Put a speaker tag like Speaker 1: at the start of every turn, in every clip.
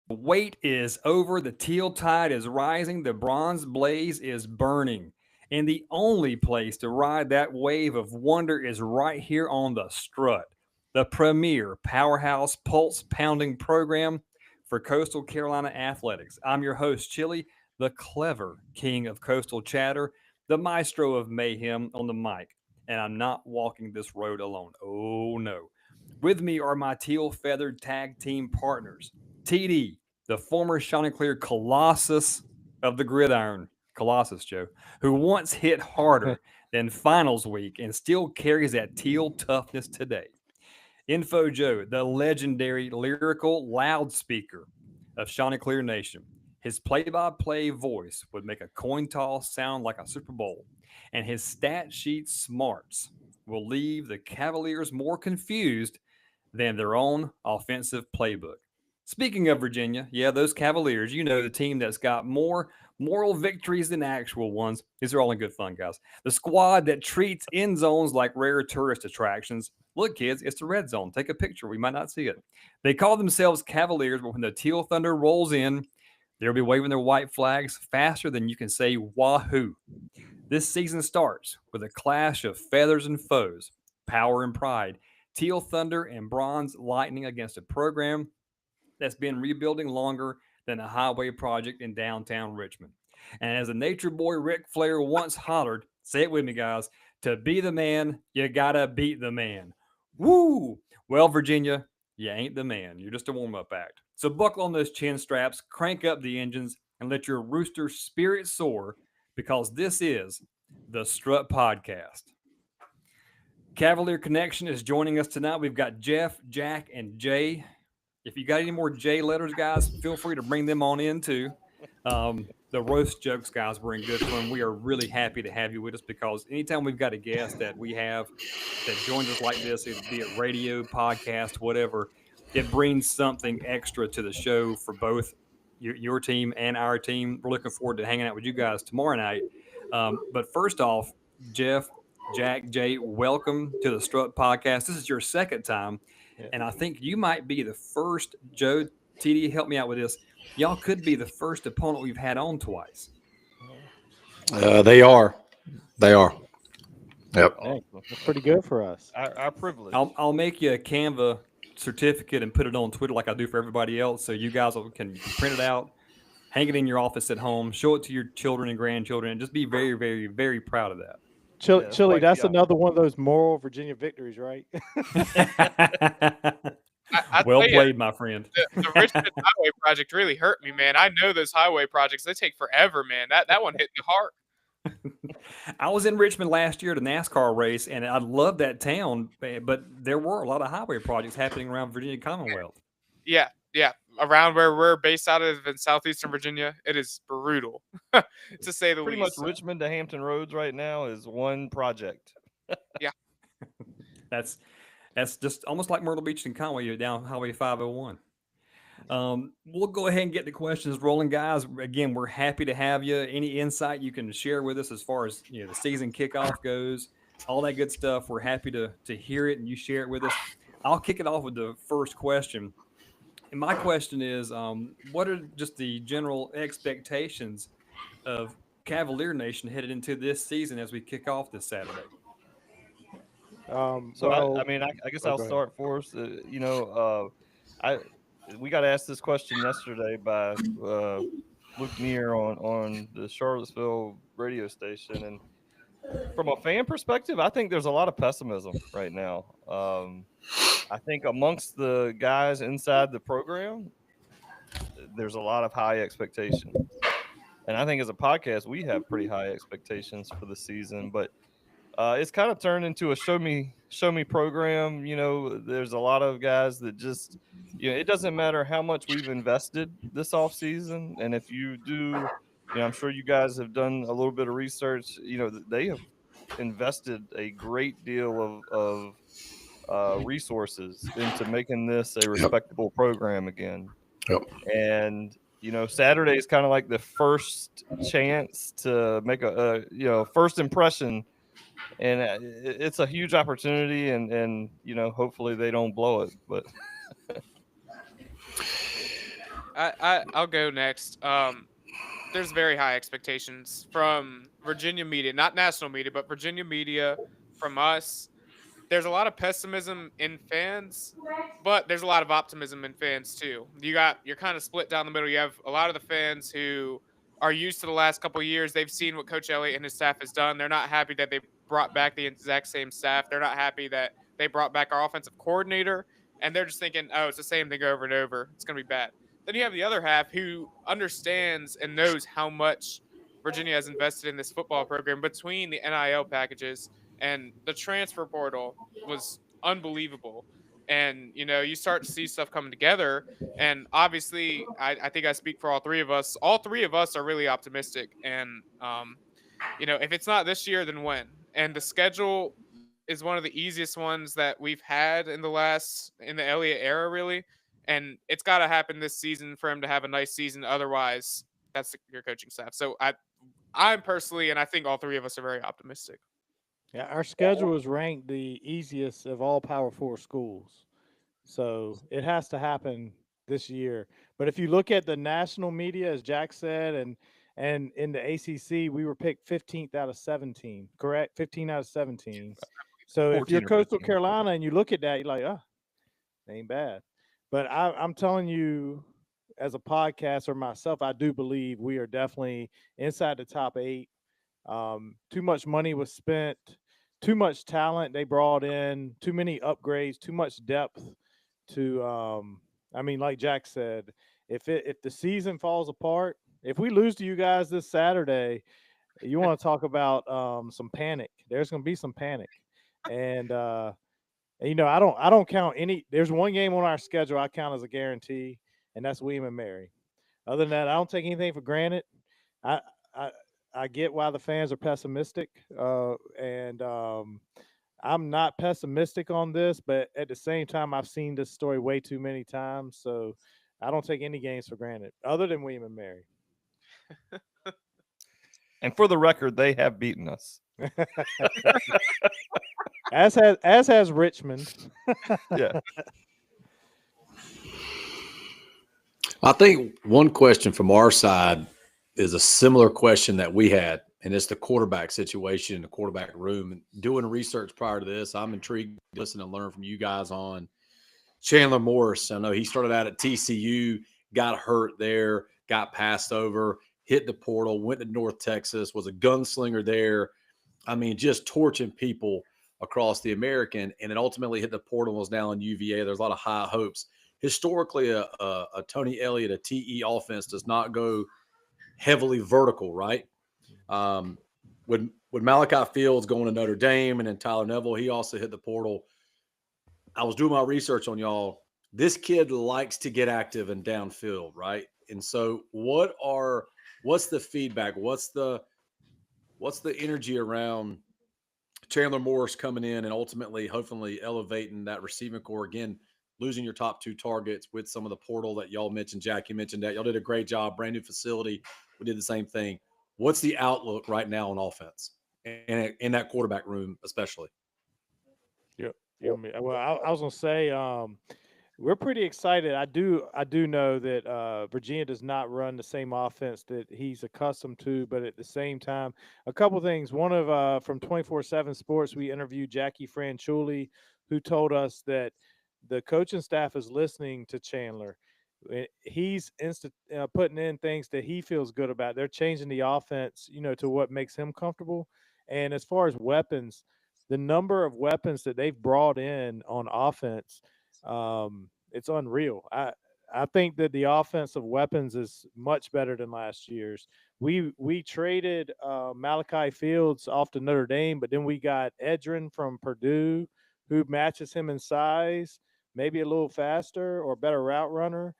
Speaker 1: The wait is over. The teal tide is rising. The bronze blaze is burning. And the only place to ride that wave of wonder is right here on the strut, the premier powerhouse pulse pounding program for Coastal Carolina athletics. I'm your host, Chili, the clever king of coastal chatter, the maestro of mayhem on the mic. And I'm not walking this road alone. Oh no. With me are my teal feathered tag team partners, TD, the former Chanticleer Colossus of the gridiron, Colossus Joe, who once hit harder than finals week and still carries that teal toughness today. Info Joe, the legendary lyrical loudspeaker of Chanticleer Nation. His play by play voice would make a coin toss sound like a Super Bowl, and his stat sheet smarts will leave the Cavaliers more confused than their own offensive playbook. Speaking of Virginia, yeah, those Cavaliers, you know, the team that's got more moral victories than actual ones. These are all in good fun, guys. The squad that treats end zones like rare tourist attractions. Look, kids, it's the red zone. Take a picture. We might not see it. They call themselves Cavaliers, but when the Teal Thunder rolls in, they'll be waving their white flags faster than you can say wahoo. This season starts with a clash of feathers and foes, power and pride, Teal Thunder and Bronze Lightning against a program that's been rebuilding longer than a highway project in downtown Richmond. And as a nature boy Ric Flair once hollered, say it with me, guys, to be the man, you gotta beat the man. Woo! Well, Virginia, you ain't the man. You're just a warm up act. So buckle on those chin straps, crank up the engines, and let your rooster spirit soar because this is the Strut Podcast. Cavalier Connection is joining us tonight. We've got Jeff, Jack, and Jay. If you got any more J letters, guys, feel free to bring them on in too. The roast jokes, guys, were in good fun. We are really happy to have you with us because anytime we've got a guest that we have that joins us like this, be it radio, podcast, whatever, it brings something extra to the show for both your team and our team. We're looking forward to hanging out with you guys tomorrow night. But first off, Jeff, Jack, Jay, welcome to the Strut Podcast. This is your second time.
Speaker 2: Yeah.
Speaker 1: And I think you might be the first, Joe, TD, help me out with this. Y'all could be the first opponent we've had on twice.
Speaker 3: They are. They are. Yep.
Speaker 2: Awesome.
Speaker 4: That's pretty good for us.
Speaker 2: Our privilege.
Speaker 1: I'll make you a Canva certificate and put it on Twitter like I do for everybody else, so you guys can print it out, hang it in your office at home, show it to your children and grandchildren, and just be very, very, very proud of that.
Speaker 4: Chili, that's another one of those moral Virginia victories, right?
Speaker 1: Well played, my friend.
Speaker 5: The Richmond Highway Project really hurt me, man. I know those highway projects, they take forever, man. That one hit me hard.
Speaker 1: I was in Richmond last year at a NASCAR race, and I love that town, but there were a lot of highway projects happening around Virginia Commonwealth.
Speaker 5: Yeah. Around where we're based out of in southeastern Virginia, it is brutal, to say the
Speaker 2: Pretty
Speaker 5: least.
Speaker 2: much Richmond to Hampton Roads right now is one project.
Speaker 5: Yeah.
Speaker 1: That's just almost like Myrtle Beach and Conway. You're down Highway 501. We'll go ahead and get the questions rolling, guys. Again, we're happy to have you. Any insight you can share with us as far as the season kickoff goes, all that good stuff. We're happy to hear it and you share it with us. I'll kick it off with the first question. And my question is, what are just the general expectations of Cavalier Nation headed into this season as we kick off this Saturday?
Speaker 2: I guess I'll start for us. We got asked this question yesterday by Luke Neer on the Charlottesville radio station, and from a fan perspective, I think there's a lot of pessimism right now. I think amongst the guys inside the program, there's a lot of high expectations, and I think as a podcast, we have pretty high expectations for the season, but. It's kind of turned into a show me program. There's a lot of guys that just, it doesn't matter how much we've invested this off season. And if you do, I'm sure you guys have done a little bit of research, they have invested a great deal of resources into making this a respectable program again.
Speaker 3: Yep.
Speaker 2: And, Saturday is kind of like the first chance to make a first impression. And it's a huge opportunity, and hopefully they don't blow it. But
Speaker 5: I'll go next. There's very high expectations from Virginia media, not national media, but Virginia media, from us. There's a lot of pessimism in fans, but there's a lot of optimism in fans too. You're kind of split down the middle. You have a lot of the fans who are used to the last couple of years. They've seen what Coach Elliott and his staff has done. They're not happy that they brought back the exact same staff. They're not happy that they brought back our offensive coordinator, and they're just thinking, oh, it's the same thing over and over. It's going to be bad. Then you have the other half who understands and knows how much Virginia has invested in this football program between the NIL packages and the transfer portal was unbelievable. And you start to see stuff coming together. And obviously, I think I speak for all three of us. All three of us are really optimistic. And if it's not this year, then when? And the schedule is one of the easiest ones that we've had in the Elliott era, really. And it's got to happen this season for him to have a nice season. Otherwise, that's your coaching staff. So I'm personally, and I think all three of us are very optimistic.
Speaker 4: Yeah, our schedule is ranked the easiest of all Power 4 schools. So it has to happen this year. But if you look at the national media, as Jack said, and in the ACC, we were picked 15th out of 17, correct? 15 out of 17. So if you're
Speaker 2: 14 or
Speaker 4: Coastal
Speaker 2: 15.
Speaker 4: Carolina and you look at that, you're like, oh, ain't bad. But I'm telling you, as a podcaster myself, I do believe we are definitely inside the top 8. Too much money was spent, too much talent they brought in, too many upgrades, too much depth to like Jack said, if the season falls apart, if we lose to you guys this Saturday, you want to talk about some panic. There's going to be some panic. And I don't count any. There's one game on our schedule I count as a guarantee, and that's William and Mary. Other than that, I don't take anything for granted. I get why the fans are pessimistic, and I'm not pessimistic on this, but at the same time, I've seen this story way too many times, so I don't take any games for granted, other than William and Mary.
Speaker 2: And for the record, they have beaten us.
Speaker 4: as has Richmond.
Speaker 2: Yeah.
Speaker 3: I think one question from our side is a similar question that we had, and it's the quarterback situation in the quarterback room. And doing research prior to this, I'm intrigued to listen and learn from you guys on Chandler Morris. I know he started out at TCU, got hurt there, got passed over, hit the portal, went to North Texas, was a gunslinger there. I mean, just torching people across the American, and it ultimately hit the portal, was now in UVA. There's a lot of high hopes. Historically, a Tony Elliott, a TE offense does not go heavily vertical, right? With Malachi Fields going to Notre Dame and then Tyler Neville, he also hit the portal. I was doing my research on y'all. This kid likes to get active and downfield, right? And so what's the feedback? What's the energy around Chandler Morris coming in and ultimately, hopefully elevating that receiving core again, losing your top 2 targets with some of the portal that y'all mentioned. Jack, you mentioned that. Y'all did a great job. Brand new facility. We did the same thing. What's the outlook right now on offense and in that quarterback room, especially?
Speaker 4: Yep. Well, I was going to say, we're pretty excited. I do know that Virginia does not run the same offense that he's accustomed to, but at the same time, a couple things. One of from 24/7 Sports, we interviewed Jackie Franchuli, who told us that the coaching staff is listening to Chandler. He's putting in things that he feels good about. They're changing the offense, to what makes him comfortable. And as far as weapons, the number of weapons that they've brought in on offense, it's unreal. I think that the offensive weapons is much better than last year's. We traded Malachi Fields off to Notre Dame, but then we got Edrin from Purdue, who matches him in size, maybe a little faster or better route runner.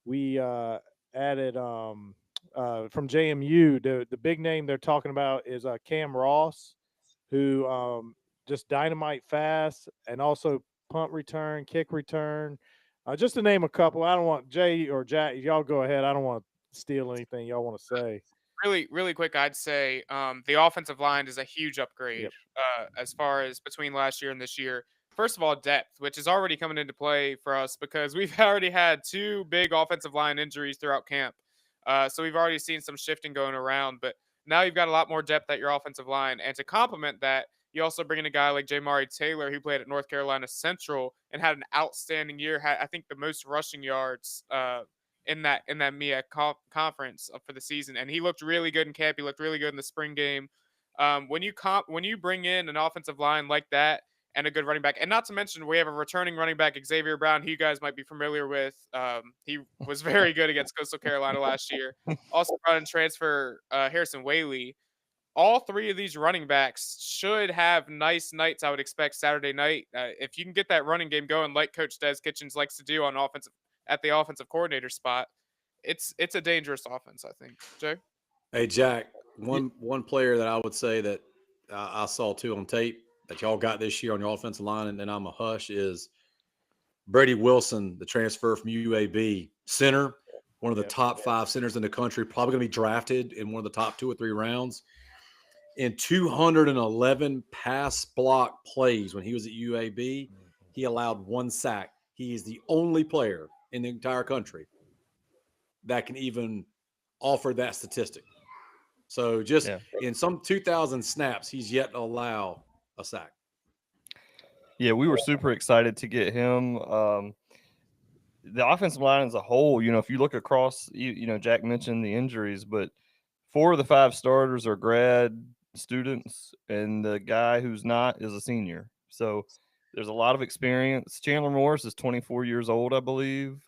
Speaker 4: We added from JMU, the big name they're talking about is Cam Ross, who just dynamite fast and also punt return, kick return. Just to name a couple. I don't want Jay or Jack. Y'all go ahead. I don't want to steal anything y'all want to say.
Speaker 5: Really quick, I'd say the offensive line is a huge upgrade.
Speaker 4: Yep.
Speaker 5: As far as between last year and this year. first of all, depth, which is already coming into play for us because we've already had 2 big offensive line injuries throughout camp. So we've already seen some shifting going around, but now you've got a lot more depth at your offensive line. And to complement that, you also bring in a guy like Jamari Taylor, who played at North Carolina Central and had an outstanding year. Had, I think, the most rushing yards in that MIA conference for the season, and he looked really good in camp. He looked really good in the spring game. When you bring in an offensive line like that and a good running back, and not to mention we have a returning running back, Xavier Brown, who you guys might be familiar with. He was very good against Coastal Carolina last year. Also brought in transfer Harrison Whaley. All 3 of these running backs should have nice nights, I would expect, Saturday night. If you can get that running game going like Coach Des Kitchens likes to do at the offensive coordinator spot, it's a dangerous offense, I think. Jay?
Speaker 3: Hey, Jack, one player that I would say that I saw too on tape that y'all got this year on your offensive line, and then I'm a hush, is Brady Wilson, the transfer from UAB, center, one of the top 5 centers in the country, probably going to be drafted in one of the top 2 or 3 rounds. In 211 pass block plays when he was at UAB, he allowed 1 sack. He is the only player in the entire country that can even offer that statistic. So just in some 2,000 snaps, he's yet to allow a sack.
Speaker 2: Yeah, we were super excited to get him. The offensive line as a whole, if you look across, Jack mentioned the injuries, but 4 of the 5 starters are grad students, and the guy who's not is a senior. So there's a lot of experience. Chandler Morris is 24 years old, I believe.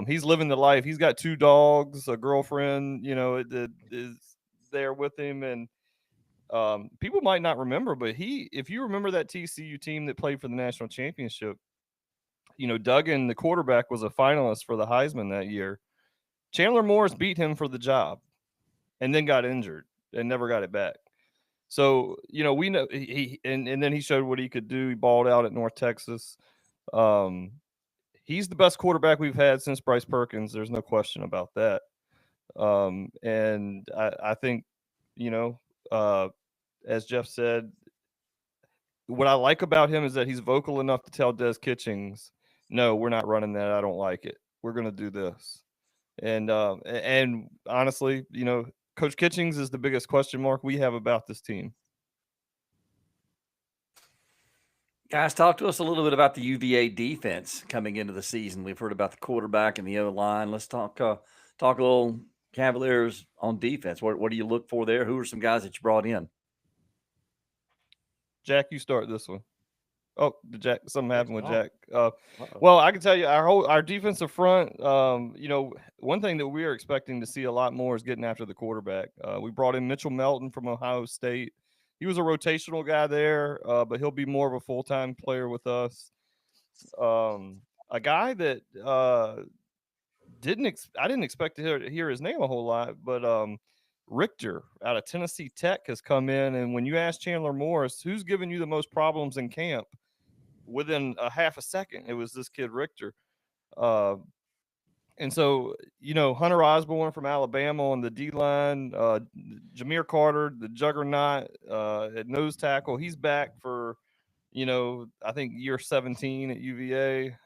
Speaker 2: He's living the life. He's got 2 dogs, a girlfriend, that is there with him. And people might not remember, but if you remember that TCU team that played for the national championship, Duggan, the quarterback, was a finalist for the Heisman that year. Chandler Morris beat him for the job and then got injured and never got it back. So, we know and then he showed what he could do. He balled out at North Texas. He's the best quarterback we've had since Bryce Perkins. There's no question about that. And I think, as Jeff said, what I like about him is that he's vocal enough to tell Des Kitchens, no, we're not running that. I don't like it. We're going to do this. And honestly, Coach Kitchens is the biggest question mark we have about this team.
Speaker 6: Guys, talk to us a little bit about the UVA defense coming into the season. We've heard about the quarterback and the other line. Let's talk a little Cavaliers on defense. What do you look for there? Who are some guys that you brought in?
Speaker 2: Jack, you start this one. Oh, something happened with Jack. Well, I can tell you our defensive front, one thing that we are expecting to see a lot more is getting after the quarterback. We brought in Mitchell Melton from Ohio State. He was a rotational guy there, but he'll be more of a full-time player with us. A guy that I didn't expect to hear his name a whole lot, but Richter out of Tennessee Tech has come in, and when you ask Chandler Morris, who's giving you the most problems in camp, within a half a second, it was this kid Richter. And so, Hunter Osborne from Alabama on the D-line, Jameer Carter, the juggernaut at nose tackle, he's back for, I think year 17 at UVA.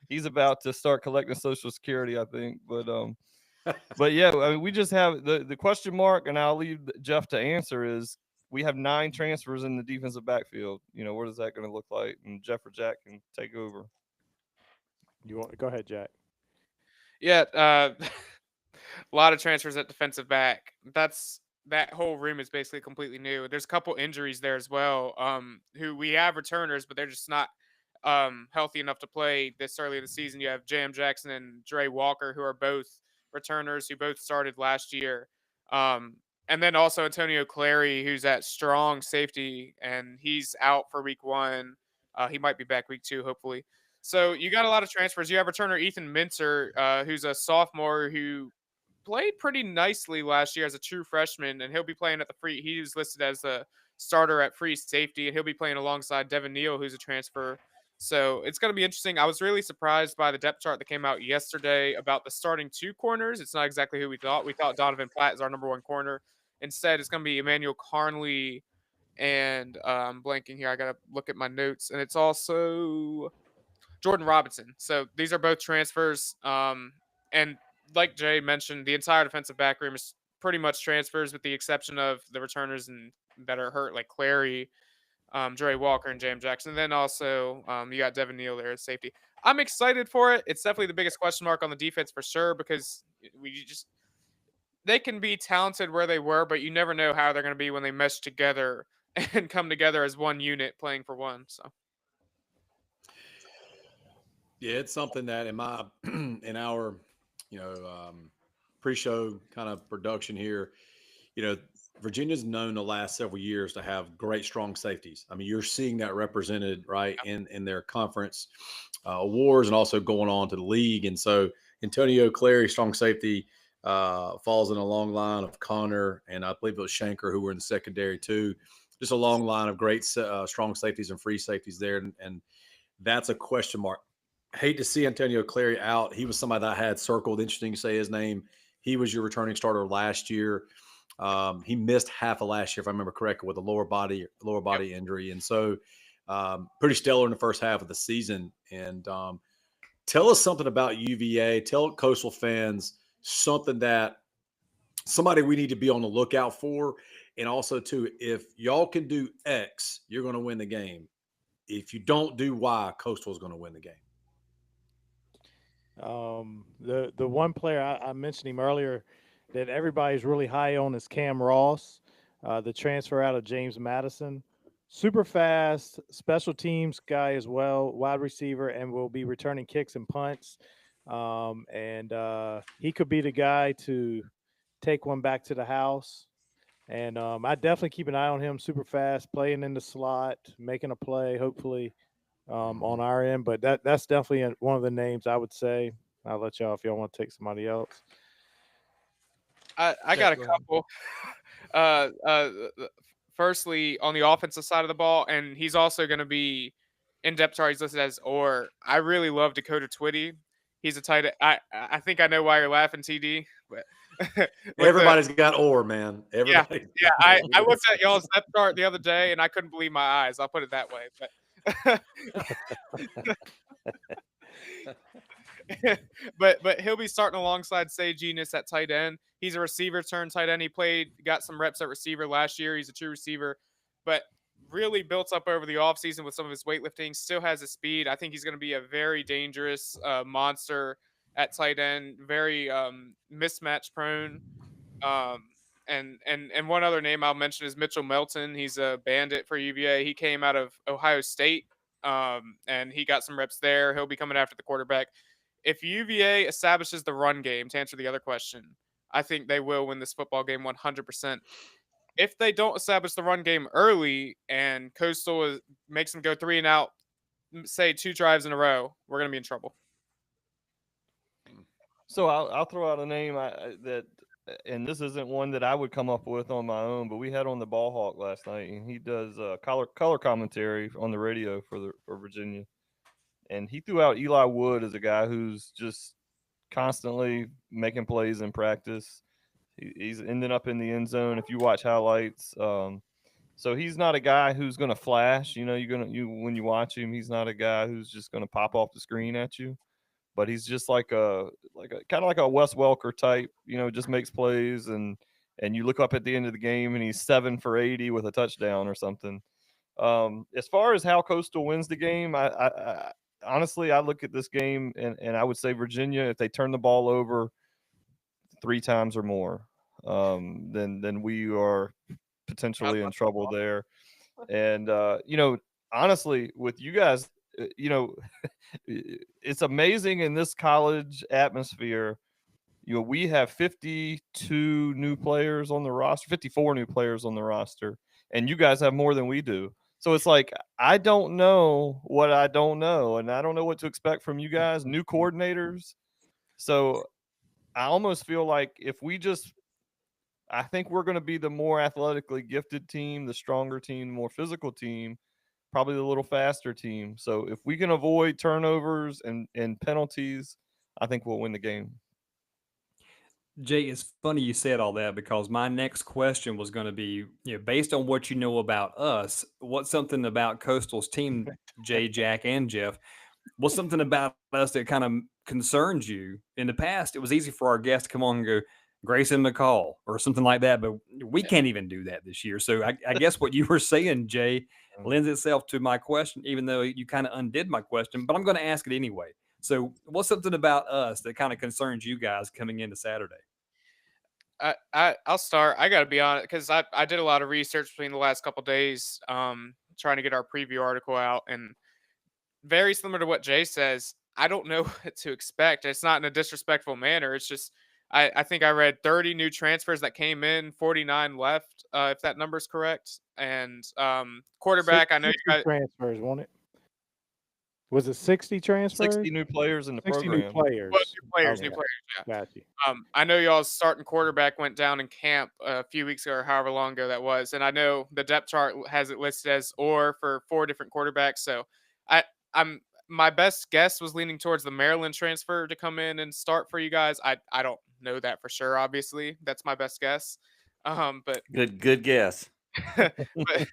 Speaker 2: He's about to start collecting Social Security, I think. But yeah, I mean, we just have the question mark, and I'll leave Jeff to answer, is we have 9 transfers in the defensive backfield. What is that going to look like? And Jeff or Jack can take over.
Speaker 4: You want to go ahead, Jack?
Speaker 5: Yeah, a lot of transfers at defensive back. That whole room is basically completely new. There's a couple injuries there as well. Who we have returners, but they're just not healthy enough to play this early in the season. You have Jam Jackson and Dre Walker, who are both returners who both started last year. And then also Antonio Clary, who's at strong safety, and he's out for week 1. He might be back week 2, hopefully. So you got a lot of transfers. You have returner Ethan Minter, who's a sophomore who played pretty nicely last year as a true freshman, and he'll be playing at the free. He was listed as a starter at free safety, and he'll be playing alongside Devin Neal, who's a transfer. So it's going to be interesting. I was really surprised by the depth chart that came out yesterday about the starting 2 corners. It's not exactly who we thought. We thought Donovan Platt is our number 1 corner. Instead, it's going to be Emmanuel Carnley and I'm blanking here. I got to look at my notes, and it's also Jordan Robinson. So these are both transfers. And like Jay mentioned, the entire defensive back room is pretty much transfers, with the exception of the returners and that are hurt, like Clary, Dre Walker, and James Jackson. And then also you got Devin Neal there at safety. I'm excited for it. It's definitely the biggest question mark on the defense for sure, because they can be talented where they were, but you never know how they're going to be when they mesh together and come together as one unit playing for one. So.
Speaker 3: Yeah, it's something that in my in our pre-show kind of production here, Virginia's known the last several years to have great strong safeties. I mean, you're seeing that represented right in their conference awards and also going on to the league. And so Antonio Clary, strong safety, falls in a long line of Connor and I believe it was Shanker who were in the secondary too. Just a long line of great strong safeties and free safeties there, and that's a question mark. Hate to see Antonio Clary out. He was somebody that I had circled. Interesting to say his name. He was your returning starter last year. He missed half of last year, if I remember correctly, with a lower body injury, and so pretty stellar in the first half of the season. And tell us something about UVA. Tell Coastal fans somebody we need to be on the lookout for, and also too, if y'all can do X, you're going to win the game. If you don't do Y, Coastal is going to win the game.
Speaker 4: The one player I mentioned him earlier that everybody's really high on is Cam Ross, the transfer out of James Madison. Super fast, special teams guy as well, wide receiver, and will be returning kicks and punts. And he could be the guy to take one back to the house. And I definitely keep an eye on him. Super fast, playing in the slot, making a play, hopefully on our end. But that's definitely one of the names I would say. I'll let y'all if y'all want to take somebody else.
Speaker 5: I got a couple. Firstly, on the offensive side of the ball, and he's also going to be in depth chart. He's listed as or. I really love Dakota Twitty. He's a tight end. I think I know why you're laughing, TD. But
Speaker 3: everybody's got or, man. Everybody.
Speaker 5: Yeah. I looked at y'all's depth chart the other day, and I couldn't believe my eyes. I'll put it that way. But he'll be starting alongside Sage Enos at tight end. He's a receiver turned tight end. He got some reps at receiver last year. He's a true receiver, but really built up over the offseason with some of his weightlifting. Still has his speed. I think he's going to be a very dangerous monster at tight end. Very mismatch prone. And one other name I'll mention is Mitchell Melton. He's a bandit for UVA. He came out of Ohio State, and he got some reps there. He'll be coming after the quarterback. If UVA establishes the run game, to answer the other question, I think they will win this football game 100%. If they don't establish the run game early and Coastal makes them go 3 and out, say 2 drives in a row, we're going to be in trouble.
Speaker 2: So I'll throw out a name and this isn't one that I would come up with on my own, but we had on the Ball Hawk last night, and he does color commentary on the radio for Virginia. And he threw out Eli Wood as a guy who's just constantly making plays in practice. He's ending up in the end zone if you watch highlights. So he's not a guy who's going to flash. When you watch him, he's not a guy who's just going to pop off the screen at you. But he's just like a kind of like a Wes Welker type. Just makes plays, and you look up at the end of the game and he's 7 for 80 with a touchdown or something. As far as how Coastal wins the game, I honestly, I look at this game and I would say Virginia, if they turn the ball over 3 times or more, then we are potentially in trouble there. And, honestly, with you guys, it's amazing in this college atmosphere. We have 52 new players on the roster, 54 new players on the roster, and you guys have more than we do. So it's like, I don't know what I don't know, and I don't know what to expect from you guys, new coordinators. So I almost feel like I think we're going to be the more athletically gifted team, the stronger team, the more physical team, probably the little faster team. So if we can avoid turnovers and penalties, I think we'll win the game.
Speaker 1: Jay, it's funny you said all that because my next question was going to be, based on what you know about us, what's something about Coastal's team, Jay, Jack, and Jeff, what's something about us that kind of concerns you? In the past, it was easy for our guests to come on and go, Grayson McCall or something like that, but we can't even do that this year. So I guess what you were saying, Jay, lends itself to my question, even though you kind of undid my question, but I'm going to ask it anyway. So, what's something about us that kind of concerns you guys coming into Saturday?
Speaker 5: I'll start. I got to be honest because I did a lot of research between the last couple days, trying to get our preview article out, and very similar to what Jay says. I don't know what to expect. It's not in a disrespectful manner. It's just I think I read 30 new transfers that came in, 49 left, if that number's correct. And quarterback, I know you
Speaker 4: 60
Speaker 5: guys.
Speaker 4: transfers, won't it? Was it 60 transfers?
Speaker 2: 60 new players in the
Speaker 4: 60
Speaker 2: program.
Speaker 4: new players.
Speaker 5: Well, new
Speaker 4: Okay.
Speaker 5: players, yeah.
Speaker 4: Got you.
Speaker 5: I know y'all's starting quarterback went down in camp a few weeks ago or however long ago that was, and I know the depth chart has it listed as or for 4 different quarterbacks. So I'm my best guess was leaning towards the Maryland transfer to come in and start for you guys. I don't know that for sure. Obviously, that's my best guess. But
Speaker 6: Good guess.
Speaker 5: but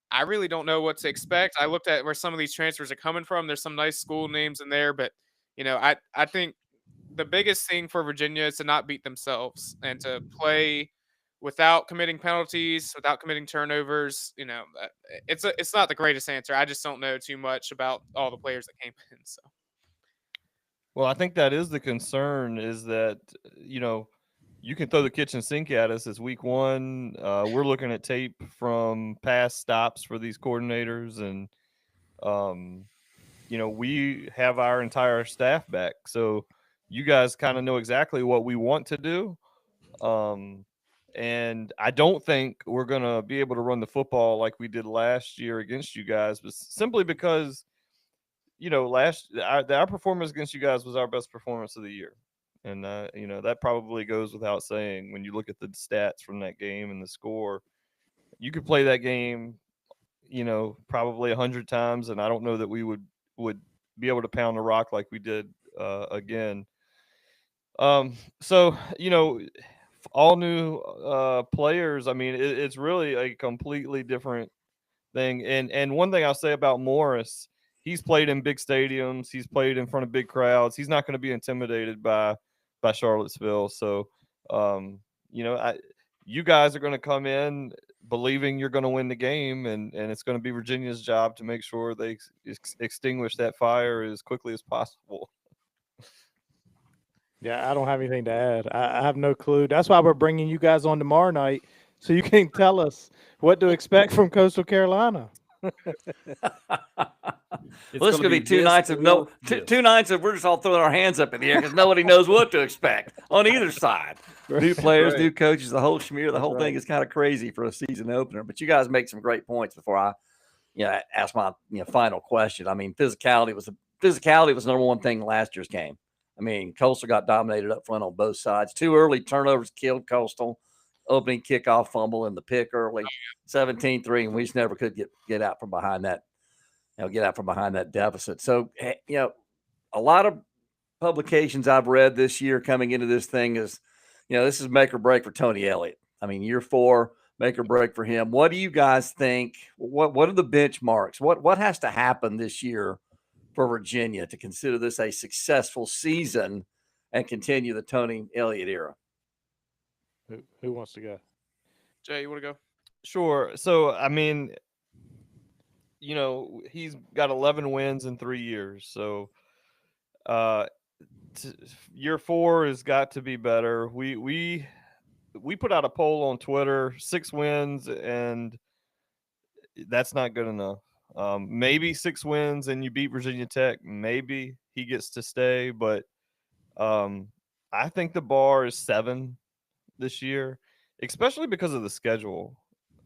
Speaker 5: I really don't know what to expect. I looked at where some of these transfers are coming from. There's some nice school names in there, but I think the biggest thing for Virginia is to not beat themselves and to play without committing penalties, without committing turnovers. It's not the greatest answer. I just don't know too much about all the players that came in. So,
Speaker 2: Well, I think that is the concern is that, you can throw the kitchen sink at us as week one. We're looking at tape from past stops for these coordinators, and we have our entire staff back. So you guys kind of know exactly what we want to do. And I don't think we're going to be able to run the football like we did last year against you guys, but simply because, our performance against you guys was our best performance of the year. And, that probably goes without saying when you look at the stats from that game and the score. You could play that game, probably 100 times, and I don't know that we would be able to pound the rock like we did again. So, all new players, I mean, it's really a completely different thing. And one thing I'll say about Morris, he's played in big stadiums. He's played in front of big crowds. He's not going to be intimidated by Charlottesville. So, you guys are going to come in believing you're going to win the game, and it's going to be Virginia's job to make sure they extinguish that fire as quickly as possible.
Speaker 4: Yeah, I don't have anything to add. I have no clue. That's why we're bringing you guys on tomorrow night so you can tell us what to expect from Coastal Carolina.
Speaker 6: Well, it's going to be 2 nights of two nights of we're just all throwing our hands up in the air because nobody knows what to expect on either side. New players, new coaches, the whole schmear, the whole thing is kind of crazy for a season opener. But you guys make some great points before I, ask my final question. I mean, physicality was the number one thing in last year's game. I mean, Coastal got dominated up front on both sides. 2 early turnovers killed Coastal. Opening kickoff fumble and the pick early, 17-3, and we just never could get out from behind that. Get out from behind that deficit. So, a lot of publications I've read this year coming into this thing is, this is make or break for Tony Elliott. I mean, year 4, make or break for him. What do you guys think? What are the benchmarks? What has to happen this year for Virginia to consider this a successful season and continue the Tony Elliott era?
Speaker 4: Who wants to go?
Speaker 5: Jay, you want to go?
Speaker 2: Sure. So, I mean, he's got 11 wins in 3 years. So, year 4 has got to be better. We put out a poll on Twitter, 6 wins, and that's not good enough. Maybe 6 wins and you beat Virginia Tech. Maybe he gets to stay, but I think the bar is 7 this year, especially because of the schedule.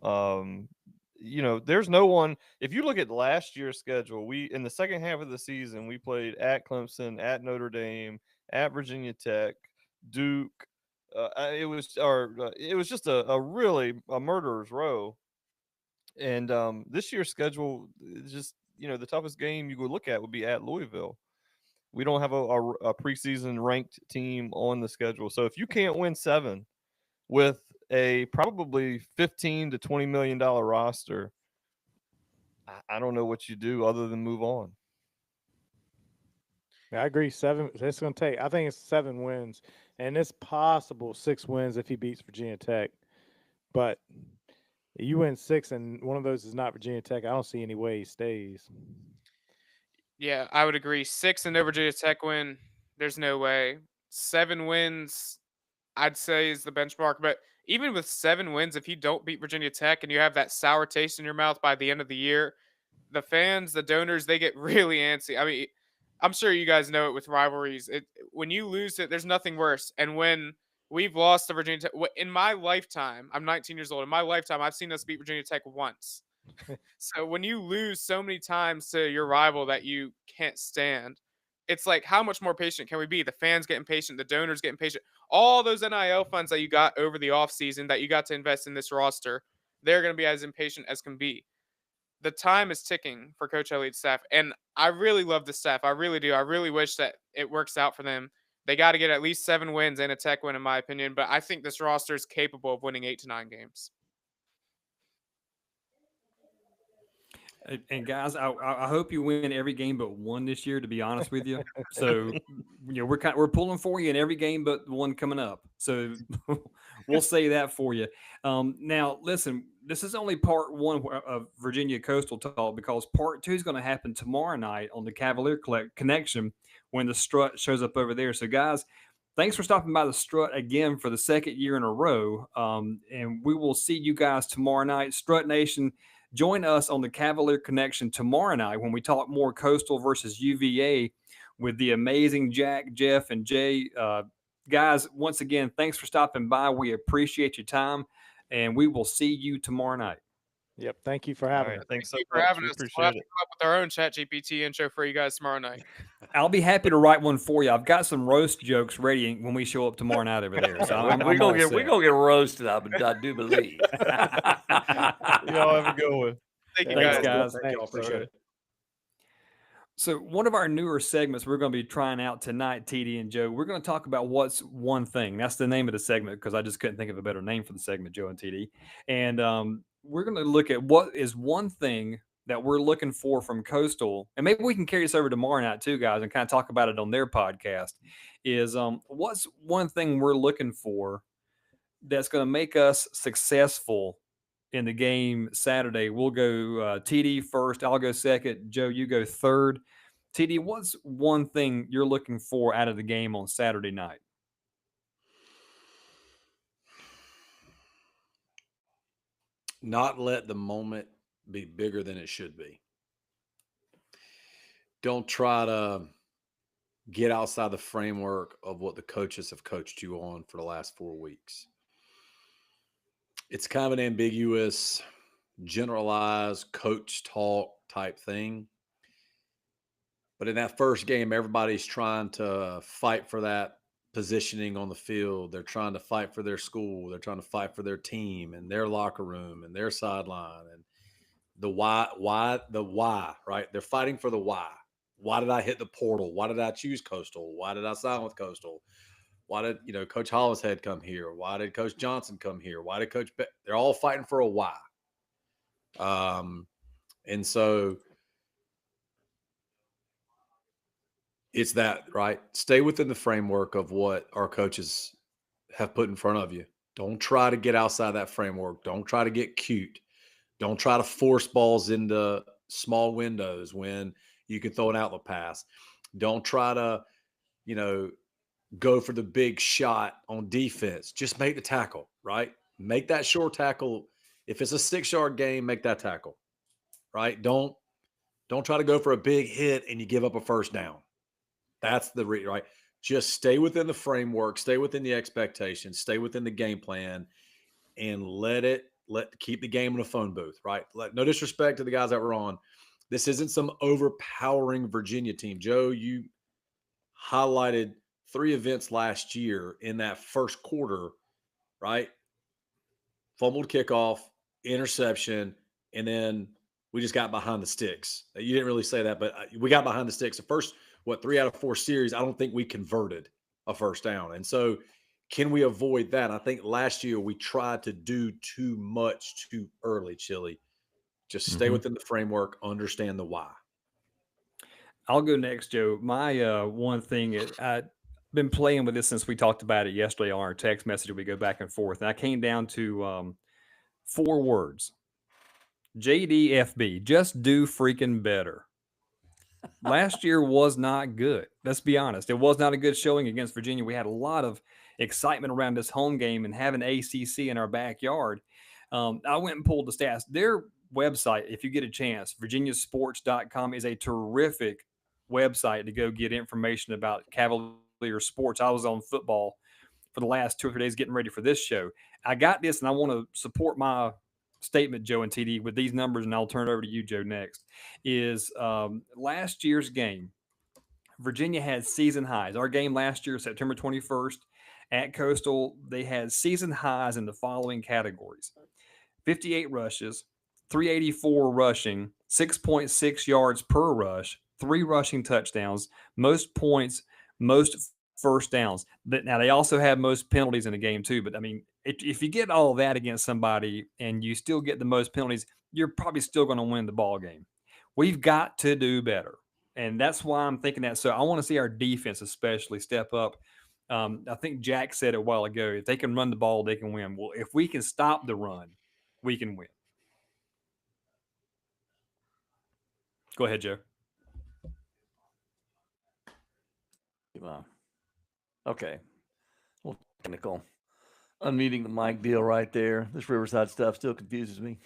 Speaker 2: There's no one. If you look at last year's schedule, in the second half of the season, we played at Clemson, at Notre Dame, at Virginia Tech, Duke. It was just a really a murderer's row. And this year's schedule is just, the toughest game you would look at would be at Louisville. We don't have a preseason ranked team on the schedule. So if you can't win 7 with a probably $15 to $20 million roster, I don't know what you do other than move on.
Speaker 4: I agree. 7. It's going to take. I think it's 7 wins, and it's possible 6 wins if he beats Virginia Tech. But you win 6, and one of those is not Virginia Tech. I don't see any way he stays.
Speaker 5: Yeah, I would agree. 6 and no Virginia Tech win. There's no way. 7 wins, I'd say, is the benchmark. But even with 7 wins, if you don't beat Virginia Tech and you have that sour taste in your mouth by the end of the year, the fans, the donors, they get really antsy. I mean, I'm sure you guys know it with rivalries. When you lose it, there's nothing worse. And when we've lost to Virginia Tech in my lifetime, I'm 19 years old. In my lifetime, I've seen us beat Virginia Tech once. So when you lose so many times to your rival that you can't stand, it's like, how much more patient can we be? The fans getting patient, the donors getting patient, all those NIL funds that you got over the offseason that you got to invest in this roster, they're going to be as impatient as can be. The time is ticking for Coach Elliott's staff, and I really love the staff. I really do. I really wish that it works out for them. They got to get at least 7 wins and a Tech win, in my opinion, but I think this roster is capable of winning 8 to 9 games.
Speaker 1: And guys, I hope you win every game but one this year, to be honest with you. So, we're pulling for you in every game but one coming up. So we'll say that for you. Now, listen, this is only part 1 of Virginia Coastal Talk, because part 2 is going to happen tomorrow night on the Cavalier Connection when the Strut shows up over there. So, guys, thanks for stopping by the Strut again for the 2nd year in a row. And we will see you guys tomorrow night. Strut Nation, join us on the Cavalier Connection tomorrow night when we talk more Coastal versus UVA with the amazing Jack, Jeff, and Jay. Guys, once again, thanks for stopping by. We appreciate your time, and we will see you tomorrow night.
Speaker 4: Yep. Thank you for having us.
Speaker 2: Thanks so
Speaker 5: Thank you for
Speaker 2: much.
Speaker 5: having
Speaker 2: We
Speaker 5: us. We'll
Speaker 2: appreciate
Speaker 5: have to
Speaker 2: it.
Speaker 5: come up with our own ChatGPT intro for you guys tomorrow night.
Speaker 1: I'll be happy to write one for you. I've got some roast jokes ready when we show up tomorrow night over there. So
Speaker 6: we're gonna get roasted. I do believe.
Speaker 2: Y'all have a good one.
Speaker 5: Thank you,
Speaker 1: Thanks,
Speaker 5: guys.
Speaker 1: guys.
Speaker 3: Thank y'all. Appreciate it.
Speaker 1: So one of our newer segments we're going to be trying out tonight, TD and Joe, we're going to talk about what's one thing. That's the name of the segment, because I just couldn't think of a better name for the segment, Joe and TD. And we're going to look at what is one thing that we're looking for from Coastal. And maybe we can carry this over tomorrow night too, guys, and kind of talk about it on their podcast. Is what's one thing we're looking for that's going to make us successful in the game Saturday? We'll go TD first. I'll go second. Joe, you go third. TD, what's one thing you're looking for out of the game on Saturday night?
Speaker 3: Not let the moment be bigger than it should be. Don't try to get outside the framework of what the coaches have coached you on for the last 4 weeks. It's kind of an ambiguous, generalized coach talk type thing. But in that first game, everybody's trying to fight for that positioning on the field. They're trying to fight for their school. They're trying to fight for their team and their locker room and their sideline. And the why, right? They're fighting for the why. Why did I hit the portal? Why did I choose Coastal? Why did I sign with Coastal? Why did, Coach Hollishead come here? Why did Coach Johnson come here? Why did Coach they're all fighting for a why. And so it's that, right? Stay within the framework of what our coaches have put in front of you. Don't try to get outside that framework. Don't try to get cute. Don't try to force balls into small windows when you can throw an outlet pass. Don't try to, go for the big shot on defense. Just make the tackle, right? Make that short tackle. If it's a 6-yard game, make that tackle, right? Don't try to go for a big hit and you give up a first down. That's the right. Just stay within the framework, stay within the expectations, stay within the game plan, and keep the game in a phone booth, right? No disrespect to the guys that were on. This isn't some overpowering Virginia team. Joe, you highlighted 3 events last year in that first quarter, right? Fumbled kickoff, interception, and then we just got behind the sticks. You didn't really say that, but we got behind the sticks. The 3 out of 4 series, I don't think we converted a first down. And so can we avoid that? I think last year we tried to do too much too early, Chili. Just stay within the framework, understand the why.
Speaker 1: I'll go next, Joe. My one thing is I've been playing with this since we talked about it yesterday on our text message. We go back and forth, and I came down to 4 words: JDFB. Just do freaking better. Last year was not good. Let's be honest. It was not a good showing against Virginia. We had a lot of excitement around this home game and having ACC in our backyard. I went and pulled the stats. Their website, if you get a chance, virginiasports.com, is a terrific website to go get information about Cavalier sports. I was on football for the last 2 or 3 days getting ready for this show. I got this, and I want to support my statement, Joe and TD, with these numbers, and I'll turn it over to you, Joe, next. Is last year's game, Virginia had season highs. Our game last year, September 21st, at Coastal, they had season highs in the following categories: 58 rushes, 384 rushing, 6.6 yards per rush, 3 rushing touchdowns, most points, most first downs. Now, they also have most penalties in the game too. But, I mean, if you get all that against somebody and you still get the most penalties, you're probably still going to win the ball game. We've got to do better. And that's why I'm thinking that. So I want to see our defense especially step up. I think Jack said it a while ago, if they can run the ball, they can win. Well, if we can stop the run, we can win. Go ahead, Joe.
Speaker 6: Wow. Okay. Well, technical. Unmuting the mic deal right there. This Riverside stuff still confuses me.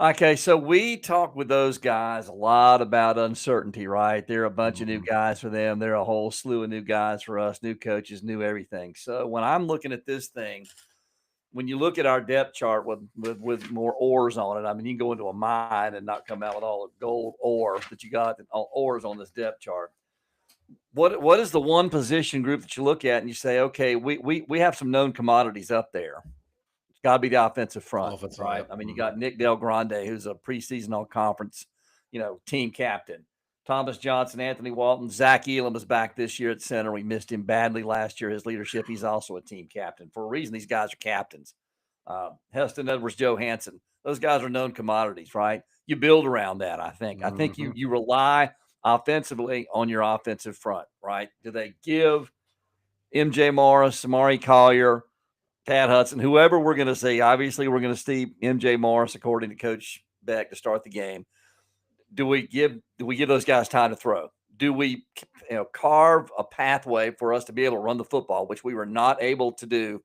Speaker 6: Okay, so we talk with those guys a lot about uncertainty, right? They're a bunch of new guys for them. They're a whole slew of new guys for us, new coaches, new everything. So when I'm looking at this thing, when you look at our depth chart with more ores on it, I mean, you can go into a mine and not come out with all the gold ore that you got, all ores on this depth chart. What is the one position group that you look at and you say, okay, we have some known commodities up there? It's got to be the offensive front, right?
Speaker 3: Yep.
Speaker 6: I mean, you got Nick Del Grande, who's a preseason all-conference, team captain. Thomas Johnson, Anthony Walton, Zach Elam is back this year at center. We missed him badly last year. His leadership, he's also a team captain. For a reason, these guys are captains. Heston Edwards, Joe Hansen, those guys are known commodities, right? You build around that, I think. I think you rely offensively on your offensive front, right? Do they give MJ Morris, Samari Collier, Thad Hudson, whoever we're going to see? Obviously, we're going to see MJ Morris, according to Coach Beck, to start the game. Do we give those guys time to throw? Do we carve a pathway for us to be able to run the football, which we were not able to do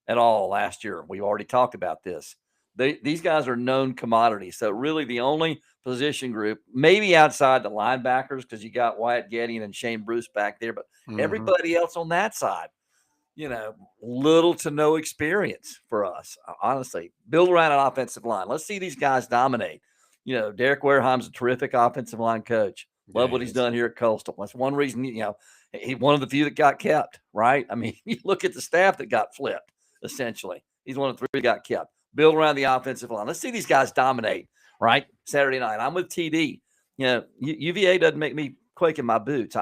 Speaker 6: at all last year? We've already talked about this. These guys are known commodities. So really the only position group, maybe outside the linebackers, because you got Wyatt Getty and Shane Bruce back there, but everybody else on that side, little to no experience for us, honestly. Build around an offensive line. Let's see these guys dominate. Derek Wareheim's a terrific offensive line coach. Love what he's done here at Coastal. That's one reason, he's one of the few that got kept, right? I mean, you look at the staff that got flipped, essentially. He's one of the 3 that got kept. Build around the offensive line. Let's see these guys dominate, right? Saturday night. I'm with TD. UVA doesn't make me quake in my boots.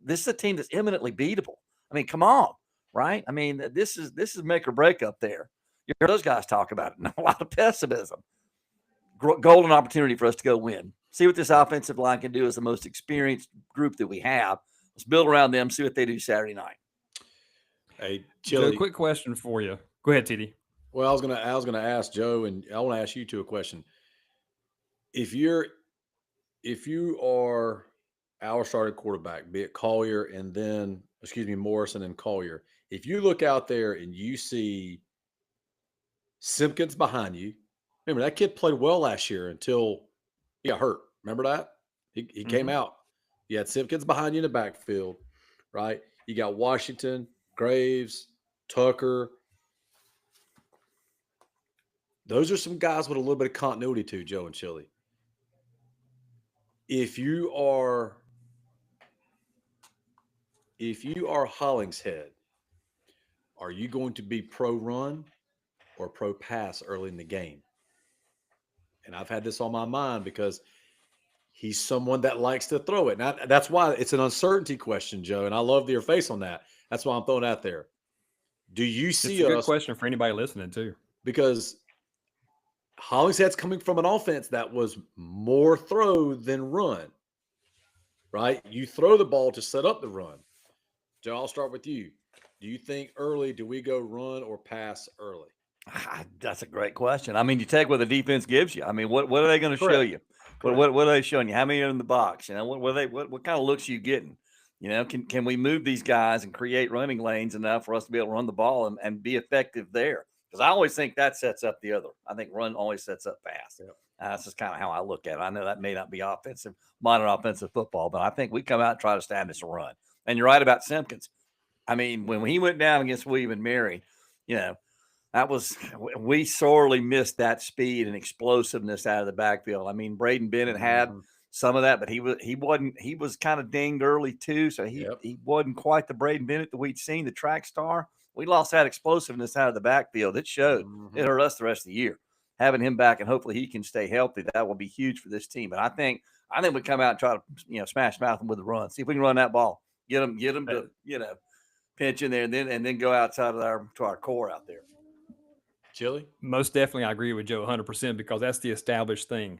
Speaker 6: This is a team that's eminently beatable. I mean, come on, right? I mean, this is make or break up there. You heard those guys talk about it. A lot of pessimism. Golden opportunity for us to go win. See what this offensive line can do as the most experienced group that we have. Let's build around them, see what they do Saturday night.
Speaker 3: Hey,
Speaker 1: Joe,
Speaker 3: Chili.
Speaker 1: quick question for you. Go ahead, TD.
Speaker 3: Well, I was gonna ask Joe, and I want to ask you two a question. If you are our starting quarterback, be it Collier Morrison and Collier, if you look out there and you see Simpkins behind you, remember that kid played well last year until he got hurt. Remember that? He came out. You had Simpkins behind you in the backfield, right? You got Washington, Graves, Tucker. Those are some guys with a little bit of continuity too, Joe and Chili. If you are Hollingshead, are you going to be pro-run or pro-pass early in the game? And I've had this on my mind because he's someone that likes to throw it. Now, that's why it's an uncertainty question, Joe, and I love your face on that. That's why I'm throwing it out there. Do you
Speaker 1: It's
Speaker 3: see
Speaker 1: a good
Speaker 3: us?
Speaker 1: question for anybody listening too.
Speaker 3: Because Hollingshead's coming from an offense that was more throw than run, right? You throw the ball to set up the run. Joe, I'll start with you. Do you think early, do we go run or pass early?
Speaker 6: That's a great question. I mean, you take what the defense gives you. I mean, what are they going to show
Speaker 3: Correct.
Speaker 6: you? What are they showing you? How many are in the box? You know, what kind of looks are you getting? You know, can we move these guys and create running lanes enough for us to be able to run the ball and be effective there? Because I always think that sets up the other. I think run always sets up pass.
Speaker 3: Yep.
Speaker 6: That's just kind of how I look at it. I know that may not be modern offensive football, but I think we come out and try to establish a run. And you're right about Simpkins. I mean, when he went down against William and Mary, you know, we sorely missed that speed and explosiveness out of the backfield. I mean, Braden Bennett had some of that, but he was kind of dinged early too. So he wasn't quite the Braden Bennett that we'd seen, the track star. We lost that explosiveness out of the backfield. It showed. It hurt us the rest of the year. Having him back and hopefully he can stay healthy, that will be huge for this team. But I think we come out and try to, smash mouth them with a run. See if we can run that ball. Get them to, pinch in there and then go outside of our core out there.
Speaker 3: Chili?
Speaker 1: Most definitely, I agree with Joe 100% because that's the established thing.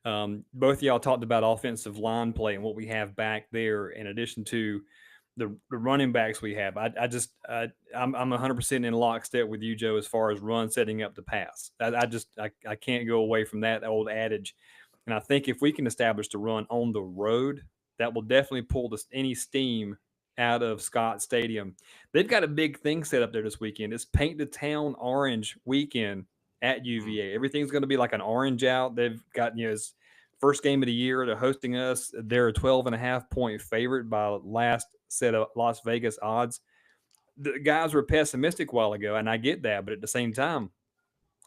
Speaker 1: Both of y'all talked about offensive line play and what we have back there in addition to the running backs we have. I'm 100% in lockstep with you, Joe, as far as run setting up the pass. I can't go away from that old adage. And I think if we can establish the run on the road, that will definitely pull any steam out of Scott Stadium. They've got a big thing set up there this weekend. It's Paint the Town Orange weekend at UVA. Everything's going to be like an orange out. They've got, it's first game of the year. They're hosting us. They're a 12.5-point favorite by last set of Las Vegas odds. The guys were pessimistic a while ago, and I get that. But at the same time,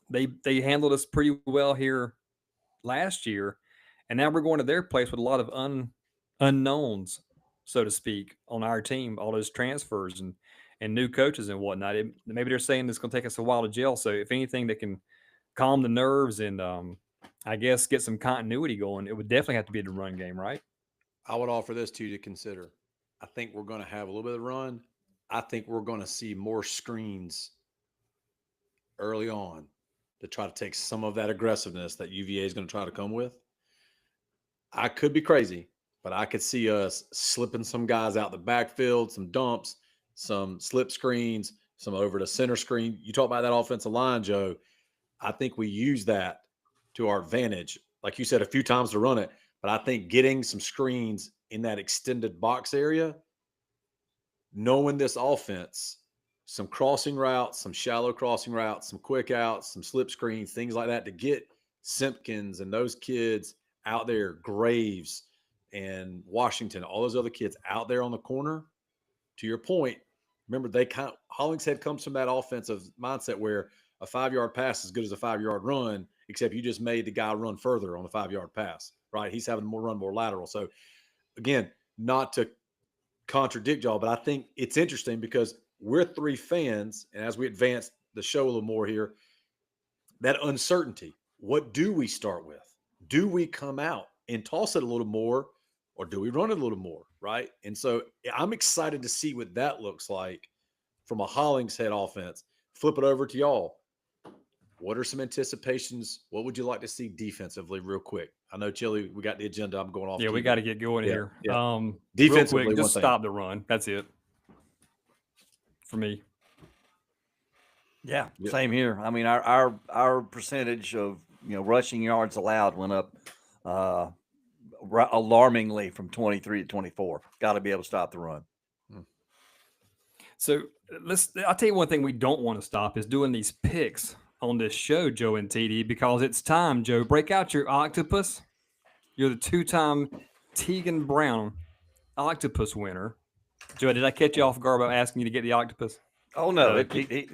Speaker 1: they handled us pretty well here last year. And now we're going to their place with a lot of unknowns, so to speak, on our team, all those transfers and new coaches and whatnot. Maybe they're saying it's going to take us a while to gel. So if anything that can calm the nerves and I guess get some continuity going, it would definitely have to be the run game, right?
Speaker 3: I would offer this to you to consider. I think we're going to have a little bit of run. I think we're going to see more screens early on to try to take some of that aggressiveness that UVA is going to try to come with. I could be crazy, but I could see us slipping some guys out the backfield, some dumps, some slip screens, some over the center screen. You talk about that offensive line, Joe. I think we use that to our advantage. Like you said, a few times to run it, but I think getting some screens in that extended box area, knowing this offense, some crossing routes, some shallow crossing routes, some quick outs, some slip screens, things like that to get Simpkins and those kids out there, Graves and Washington, all those other kids out there on the corner. To your point, remember Hollingshead comes from that offensive mindset where a 5-yard pass is as good as a 5-yard run, except you just made the guy run further on the 5-yard pass, right? He's having to run more lateral. So again, not to contradict y'all, but I think it's interesting because we're 3 fans, and as we advance the show a little more here, that uncertainty. What do we start with? Do we come out and toss it a little more, or do we run it a little more, right? And so I'm excited to see what that looks like from a Hollingshead offense. Flip it over to y'all. What are some anticipations? What would you like to see defensively real quick? I know, Chili, we got the agenda. I'm going off.
Speaker 1: Yeah, we got to get going here.
Speaker 3: Yeah.
Speaker 1: Defensively,
Speaker 3: real quick,
Speaker 1: just stop the run. That's it for me.
Speaker 6: Yeah, same here. I mean, our percentage of rushing yards allowed went up alarmingly from 23 to 24. Got to be able to stop the run.
Speaker 1: So I'll tell you one thing we don't want to stop is doing these picks on this show, Joe and TD, because it's time, Joe. Break out your octopus. You're the 2-time Tegan Brown octopus winner. Joe, did I catch you off guard by asking you to get the octopus?
Speaker 6: Oh no, he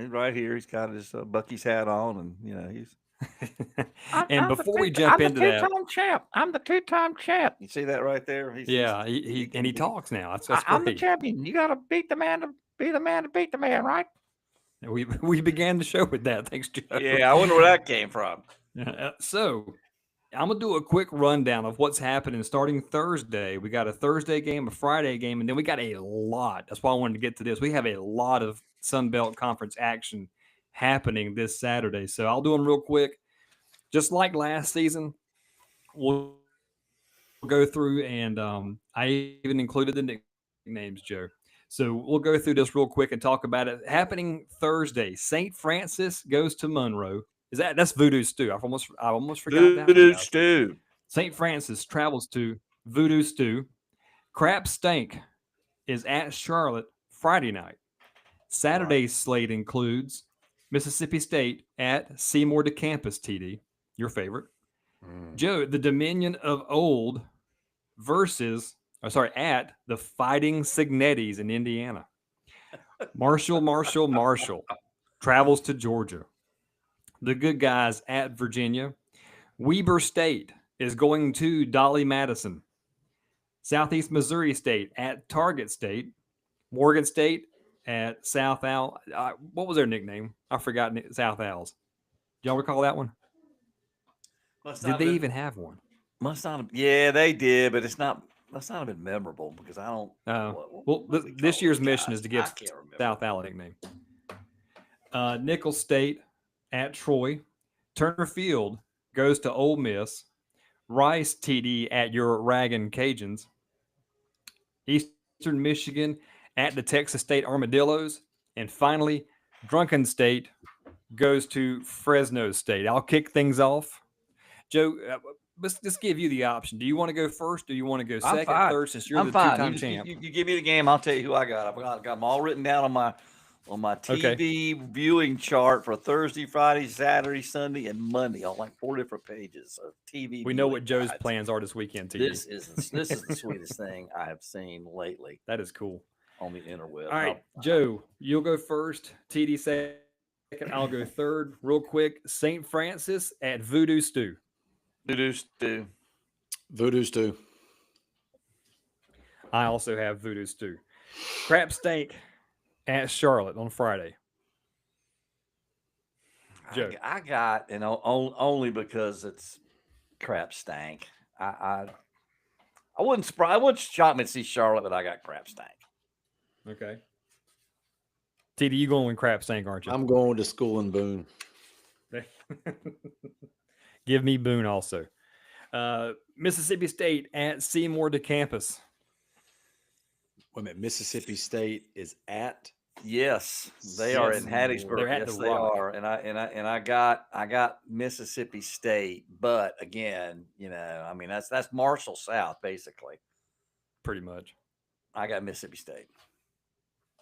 Speaker 6: right here. He's got his Bucky's hat on, and he's.
Speaker 1: And before we jump into that,
Speaker 7: I'm the 2-time champ.
Speaker 6: You see that right there?
Speaker 1: He talks now. That's
Speaker 7: I'm the
Speaker 1: great.
Speaker 7: champion. You got to beat the man to be the man to beat the man, right?
Speaker 1: We began the show with that. Thanks, Joe.
Speaker 6: Yeah, I wonder where that came from.
Speaker 1: So I'm gonna do a quick rundown of what's happening starting Thursday. We got a Thursday game, a Friday game, and then we got a lot. That's why I wanted to get to this. We have a lot of Sun Belt Conference action happening this Saturday. So I'll do them real quick. Just like last season, we'll go through and I even included the nicknames, Joe. So we'll go through this real quick and talk about it. Happening Thursday, St. Francis goes to Monroe. That's Voodoo Stew? I almost forgot that one,
Speaker 6: Voodoo
Speaker 1: guys.
Speaker 6: stew.
Speaker 1: St. Francis travels to Voodoo Stew. Crap Stank is at Charlotte Friday night. Saturday's slate includes Mississippi State at Seymour DeCampus, TD, your favorite. Joe, the Dominion of Old versus, at the Fighting Signetis in Indiana. Marshall travels to Georgia. The Good Guys at Virginia. Weber State is going to Dolly Madison. Southeast Missouri State at Target State. Morgan State at South Al. What was their nickname? I forgot South Al's. Do y'all recall that one? Did they even have one?
Speaker 6: Must not have. Yeah, they did, but it's not. Must not have been memorable because I don't.
Speaker 1: Well,
Speaker 6: what we
Speaker 1: this
Speaker 6: call
Speaker 1: year's
Speaker 6: those
Speaker 1: mission
Speaker 6: guys?
Speaker 1: is to give
Speaker 6: I can't remember.
Speaker 1: South Al a nickname. Nicholls State at Troy. Turner Field goes to Ole Miss. Rice TD at your Raggin' Cajuns. Eastern Michigan at the Texas State Armadillos. And finally, Drunken State goes to Fresno State. I'll kick things off. Joe, let's just give you the option. Do you want to go first? Or do you want to go
Speaker 6: I'm
Speaker 1: second,
Speaker 6: fine.
Speaker 1: third, since you're
Speaker 6: I'm
Speaker 1: the
Speaker 6: fine.
Speaker 1: two-time
Speaker 6: You,
Speaker 1: champ?
Speaker 6: you give me the game. I'll tell you who I got. I've got them all written down on my TV viewing chart for Thursday, Friday, Saturday, Sunday, and Monday on like 4 different pages of TV.
Speaker 1: We know what
Speaker 6: viewing
Speaker 1: Joe's
Speaker 6: guides.
Speaker 1: plans are this weekend, TD.
Speaker 6: This is the sweetest thing I have seen lately
Speaker 1: That is cool.
Speaker 6: on the interweb.
Speaker 1: All right, Joe, you'll go first. TD second. I'll go third. Real quick, St. Francis at Voodoo Stew.
Speaker 6: Voodoo stew.
Speaker 3: Voodoo Stew.
Speaker 1: I also have Voodoo Stew. Crap Stank at Charlotte on Friday. Joe.
Speaker 6: I got, and only because it's Crap Stank. I wouldn't shock me to see Charlotte, but I got Crap Stank.
Speaker 1: Okay. TD, you going with Crap Stank, aren't you?
Speaker 3: I'm going to school in Boone.
Speaker 1: Give me Boone also. Mississippi State at Seymour DeCampus.
Speaker 3: Wait a minute. Mississippi State is at.
Speaker 6: Yes, they are in Hattiesburg.
Speaker 1: They're at
Speaker 6: yes,
Speaker 1: the
Speaker 6: they
Speaker 1: Rock.
Speaker 6: are, and I got Mississippi State, but again, I mean that's Marshall South basically.
Speaker 1: Pretty much.
Speaker 6: I got Mississippi State.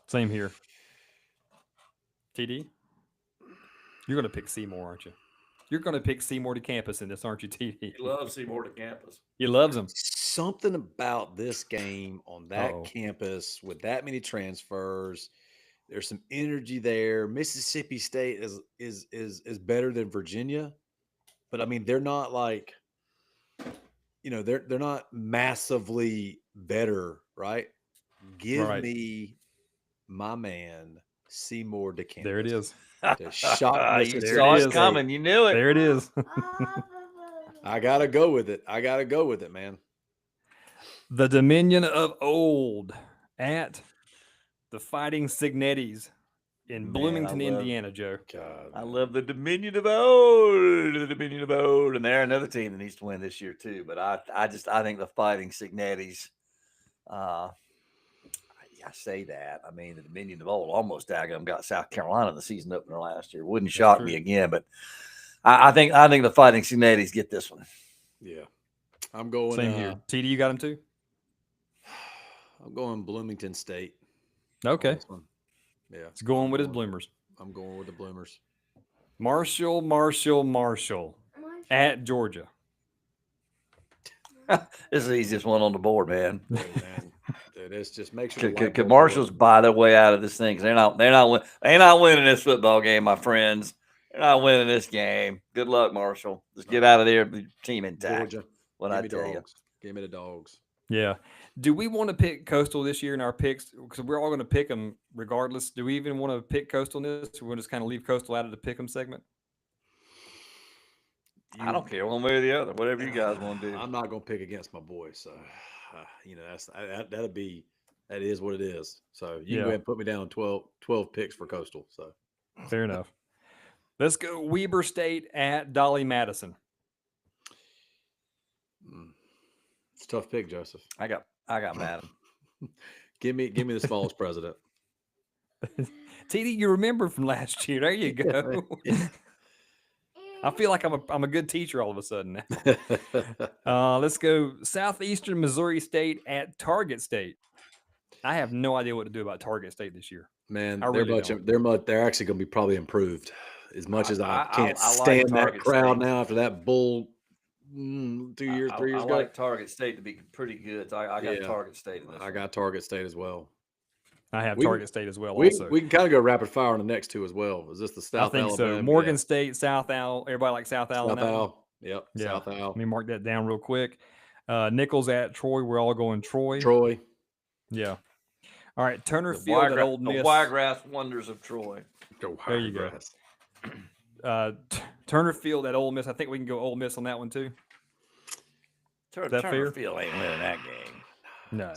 Speaker 1: Same here. TD, you're going to pick Seymour, aren't you? You're going to pick Seymour DeCampus in this, aren't you, TD?
Speaker 6: He loves Seymour DeCampus.
Speaker 1: He loves them.
Speaker 3: Something about this game on that campus with that many transfers. There's some energy there. Mississippi State is better than Virginia, but I mean they're not like, they're not massively better, right? Give me my man Seymour DeCampus.
Speaker 1: There it is.
Speaker 3: To shock
Speaker 6: You
Speaker 3: Mississippi
Speaker 6: saw it
Speaker 3: State.
Speaker 6: coming. You knew it.
Speaker 1: There it is.
Speaker 3: I gotta go with it, man.
Speaker 1: The Dominion of Old at the Fighting Signetis in Bloomington, Indiana, Joe.
Speaker 3: God,
Speaker 6: I love the Dominion of Old, and they're another team that needs to win this year too. But I think the Fighting Signetis. I say that. I mean, the Dominion of Old almost got South Carolina in the season opener last year. Wouldn't shock me again, but I think the Fighting Signetis get this one.
Speaker 3: Yeah, I'm going.
Speaker 1: Same here. TD, you got him too?
Speaker 3: I'm going Bloomington State.
Speaker 1: Okay.
Speaker 3: Yeah,
Speaker 1: It's going with his Bloomers.
Speaker 3: I'm going with the Bloomers.
Speaker 1: Marshall at Georgia.
Speaker 6: This is the easiest one on the board, man.
Speaker 3: Oh, man. Dude, it's just make sure.
Speaker 6: Could Marshall's buy their way out of this thing? 'Cause they're not winning this football game, my friends. They're not winning this game. Good luck, Marshall. Just get out of there, the team intact.
Speaker 3: Georgia.
Speaker 6: What I tell you.
Speaker 3: Give me the Dogs.
Speaker 1: Yeah. Do we want to pick Coastal this year in our picks? Because we're all going to pick them regardless. Do we even want to pick Coastal in this? We're going to just kind of leave Coastal out of the pick 'em segment.
Speaker 6: I don't care one way or the other. Whatever you guys want to do.
Speaker 3: I'm not going to pick against my boy. So, that is what it is. So you can go ahead and put me down 12 picks for Coastal. So
Speaker 1: Fair enough. Let's go Weber State at Dolly Madison.
Speaker 3: it's a tough pick, Joseph.
Speaker 6: I got Madden.
Speaker 3: Give me the smallest president.
Speaker 1: TD, you remember from last year. There you go. I feel like I'm a good teacher all of a sudden now. Let's go Southeastern Missouri State at Target State. I have no idea what to do about Target State this year.
Speaker 3: Man,
Speaker 1: I really don't.
Speaker 3: they're actually going to be probably improved. As much as I can't
Speaker 6: I like
Speaker 3: stand that
Speaker 6: Target
Speaker 3: crowd
Speaker 6: State.
Speaker 3: now after that bull 2 years, 3 years
Speaker 6: I
Speaker 3: ago.
Speaker 6: like Target State to be pretty good. So I got
Speaker 3: Yeah.
Speaker 6: Target State in this.
Speaker 3: I got Target State as well.
Speaker 1: I have
Speaker 3: We-
Speaker 1: Target State as well.
Speaker 3: We
Speaker 1: also,
Speaker 3: can kind of go rapid fire on the next two as well. Is this the
Speaker 1: I
Speaker 3: South
Speaker 1: think
Speaker 3: Alabama?
Speaker 1: so. Morgan State, South Al. Everybody like South Al. on
Speaker 3: South
Speaker 1: that one?
Speaker 3: Al. Yep.
Speaker 1: Yeah.
Speaker 3: South Al.
Speaker 1: Let me mark that down real quick. Nichols at Troy. We're all going Troy.
Speaker 3: Troy.
Speaker 1: Yeah. All right. Turner
Speaker 6: The
Speaker 1: Field at Old
Speaker 6: the
Speaker 1: Miss.
Speaker 6: Wiregrass Wonders of Troy.
Speaker 1: There you go. Turner Field at Ole Miss. I think we can go Ole Miss on that one too. that fair?
Speaker 6: Turner Field ain't winning that game.
Speaker 1: No.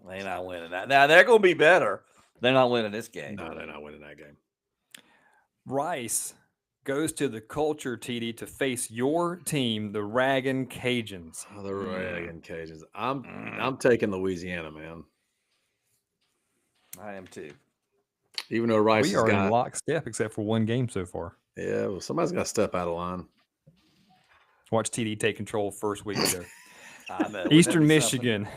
Speaker 6: They're not winning that. Now they're going to be better. They're not winning this game.
Speaker 3: No, they're not winning that game.
Speaker 1: Rice goes to the Culture TD to face your team, the Raggin' Cajuns.
Speaker 3: Oh, the Reagan Cajuns. I'm taking Louisiana, man.
Speaker 6: I am too.
Speaker 3: Even though Rice
Speaker 1: We
Speaker 3: has
Speaker 1: are in
Speaker 3: got,
Speaker 1: lockstep except for one game so far.
Speaker 3: yeah, well, somebody's got to step out of line.
Speaker 1: Watch TD take control first week there.
Speaker 6: I know. Wouldn't
Speaker 1: Eastern
Speaker 6: that be something?
Speaker 1: Michigan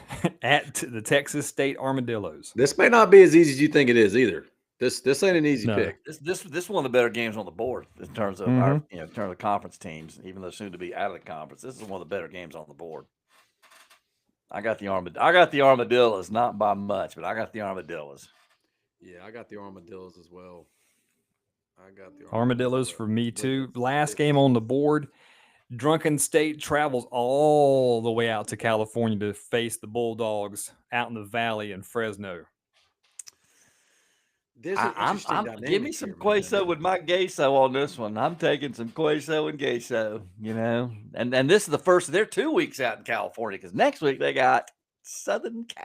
Speaker 1: at the Texas State Armadillos.
Speaker 3: This may not be as easy as you think it is either. This ain't an easy
Speaker 1: No.
Speaker 3: pick.
Speaker 6: This is one of the better games on the board in terms of our in terms of conference teams. Even though soon to be out of the conference, this is one of the better games on the board. I got the Armadillos, not by much, but I got the Armadillos.
Speaker 3: Yeah, I got the Armadillos as well. I got the
Speaker 1: Armadillos for me too. Last game on the board. Drunken State travels all the way out to California to face the Bulldogs out in the valley in Fresno.
Speaker 3: There's an
Speaker 6: I'm
Speaker 3: interesting
Speaker 6: give me
Speaker 3: dynamic
Speaker 6: some
Speaker 3: here, man.
Speaker 6: queso with my queso on this one. I'm taking some queso and queso, and this is the first. They're 2 weeks out in California because next week they got Southern Cal.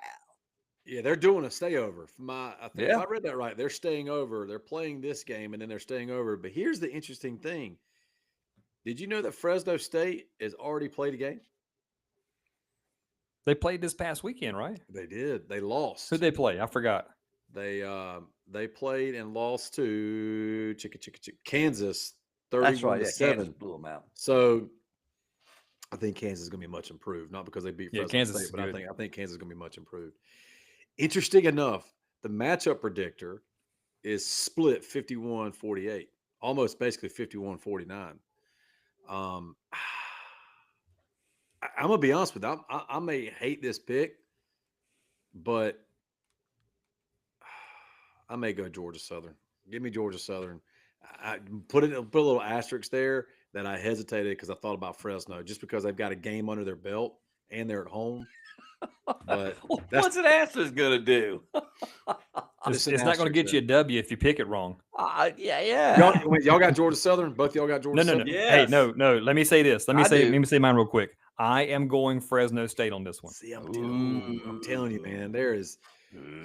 Speaker 3: Yeah, they're doing a stayover. I think if
Speaker 6: Yeah.
Speaker 3: I read that right, they're staying over. They're playing this game and then they're staying over. But here's the interesting thing. Did you know that Fresno State has already played a game?
Speaker 1: They played this past weekend, right?
Speaker 3: They did. They lost.
Speaker 1: Who'd they play? I forgot.
Speaker 3: They played and lost to Kansas 31
Speaker 6: That's right.
Speaker 3: to
Speaker 6: Yeah,
Speaker 3: 7.
Speaker 6: Kansas blew them out.
Speaker 3: So I think Kansas is going to be much improved, not because they beat
Speaker 1: Yeah,
Speaker 3: Fresno
Speaker 1: Kansas
Speaker 3: State,
Speaker 1: is
Speaker 3: but I
Speaker 1: good.
Speaker 3: think Kansas is going to be much improved. Interesting enough, the matchup predictor is split 51-48, almost basically 51-49. I'm gonna be honest with you. I may hate this pick, but I may go Georgia Southern. Give me Georgia Southern. I put a little asterisk there that I hesitated because I thought about Fresno just because they've got a game under their belt and they're at home. But that's
Speaker 6: What's an answer's gonna do?
Speaker 1: It's,
Speaker 3: just an
Speaker 1: it's not going to
Speaker 3: asterisk
Speaker 1: get you a W if you pick it wrong.
Speaker 6: Yeah.
Speaker 3: y'all got Georgia Southern. Both y'all got Georgia
Speaker 1: No.
Speaker 3: Southern.
Speaker 1: Hey,
Speaker 6: Yes.
Speaker 1: no. Let me say this. Let
Speaker 6: I do.
Speaker 1: me say mine real quick. I am going Fresno State on this one.
Speaker 3: See, I'm telling you, man. There's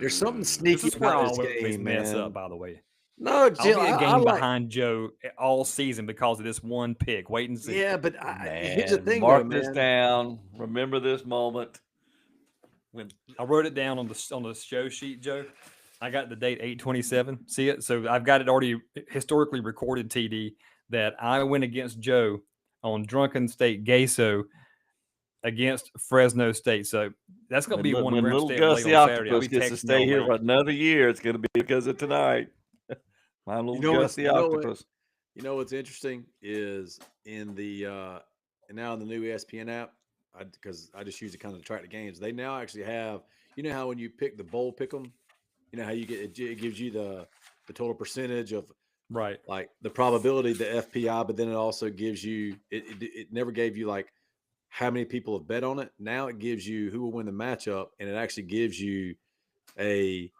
Speaker 3: something
Speaker 1: This
Speaker 3: sneaky
Speaker 1: is where I
Speaker 3: about this
Speaker 1: always
Speaker 3: game,
Speaker 1: mess
Speaker 3: man.
Speaker 1: up, by the way.
Speaker 3: No,
Speaker 1: I'll
Speaker 3: Jim,
Speaker 1: be a
Speaker 3: I
Speaker 1: game
Speaker 3: like.
Speaker 1: behind Joe all season because of this one pick. Wait and see.
Speaker 3: Yeah, but here's the
Speaker 6: Man,
Speaker 3: thing,
Speaker 6: mark
Speaker 3: though,
Speaker 6: this
Speaker 3: man.
Speaker 6: down. Remember this moment. When
Speaker 1: I wrote it down on the show sheet, Joe. I got the date 8/27. See it? So I've got it already historically recorded, TD, that I went against Joe on Drunken State Queso against Fresno State. So that's going to be one
Speaker 6: when
Speaker 1: we're going to
Speaker 6: little
Speaker 1: stay up
Speaker 6: Gus
Speaker 1: late
Speaker 6: the
Speaker 1: on Saturday. I'll
Speaker 6: Octopus
Speaker 1: be
Speaker 6: gets to
Speaker 1: texting
Speaker 6: stay
Speaker 1: y'all
Speaker 6: here
Speaker 1: late.
Speaker 6: for another year, it's going to be because of tonight. My little
Speaker 3: You know
Speaker 6: Gus the
Speaker 3: you know what?
Speaker 6: Octopus.
Speaker 3: You know what's interesting is in the and now in the new ESPN app, because I just use it kind of to track the games. They now actually have, you know how when you pick the bowl pick 'em, you know how you get it gives you the total percentage of
Speaker 1: Right.
Speaker 3: like the probability, the FPI, but then it also gives you it never gave you like how many people have bet on it. Now it gives you who will win the matchup, and it actually gives you a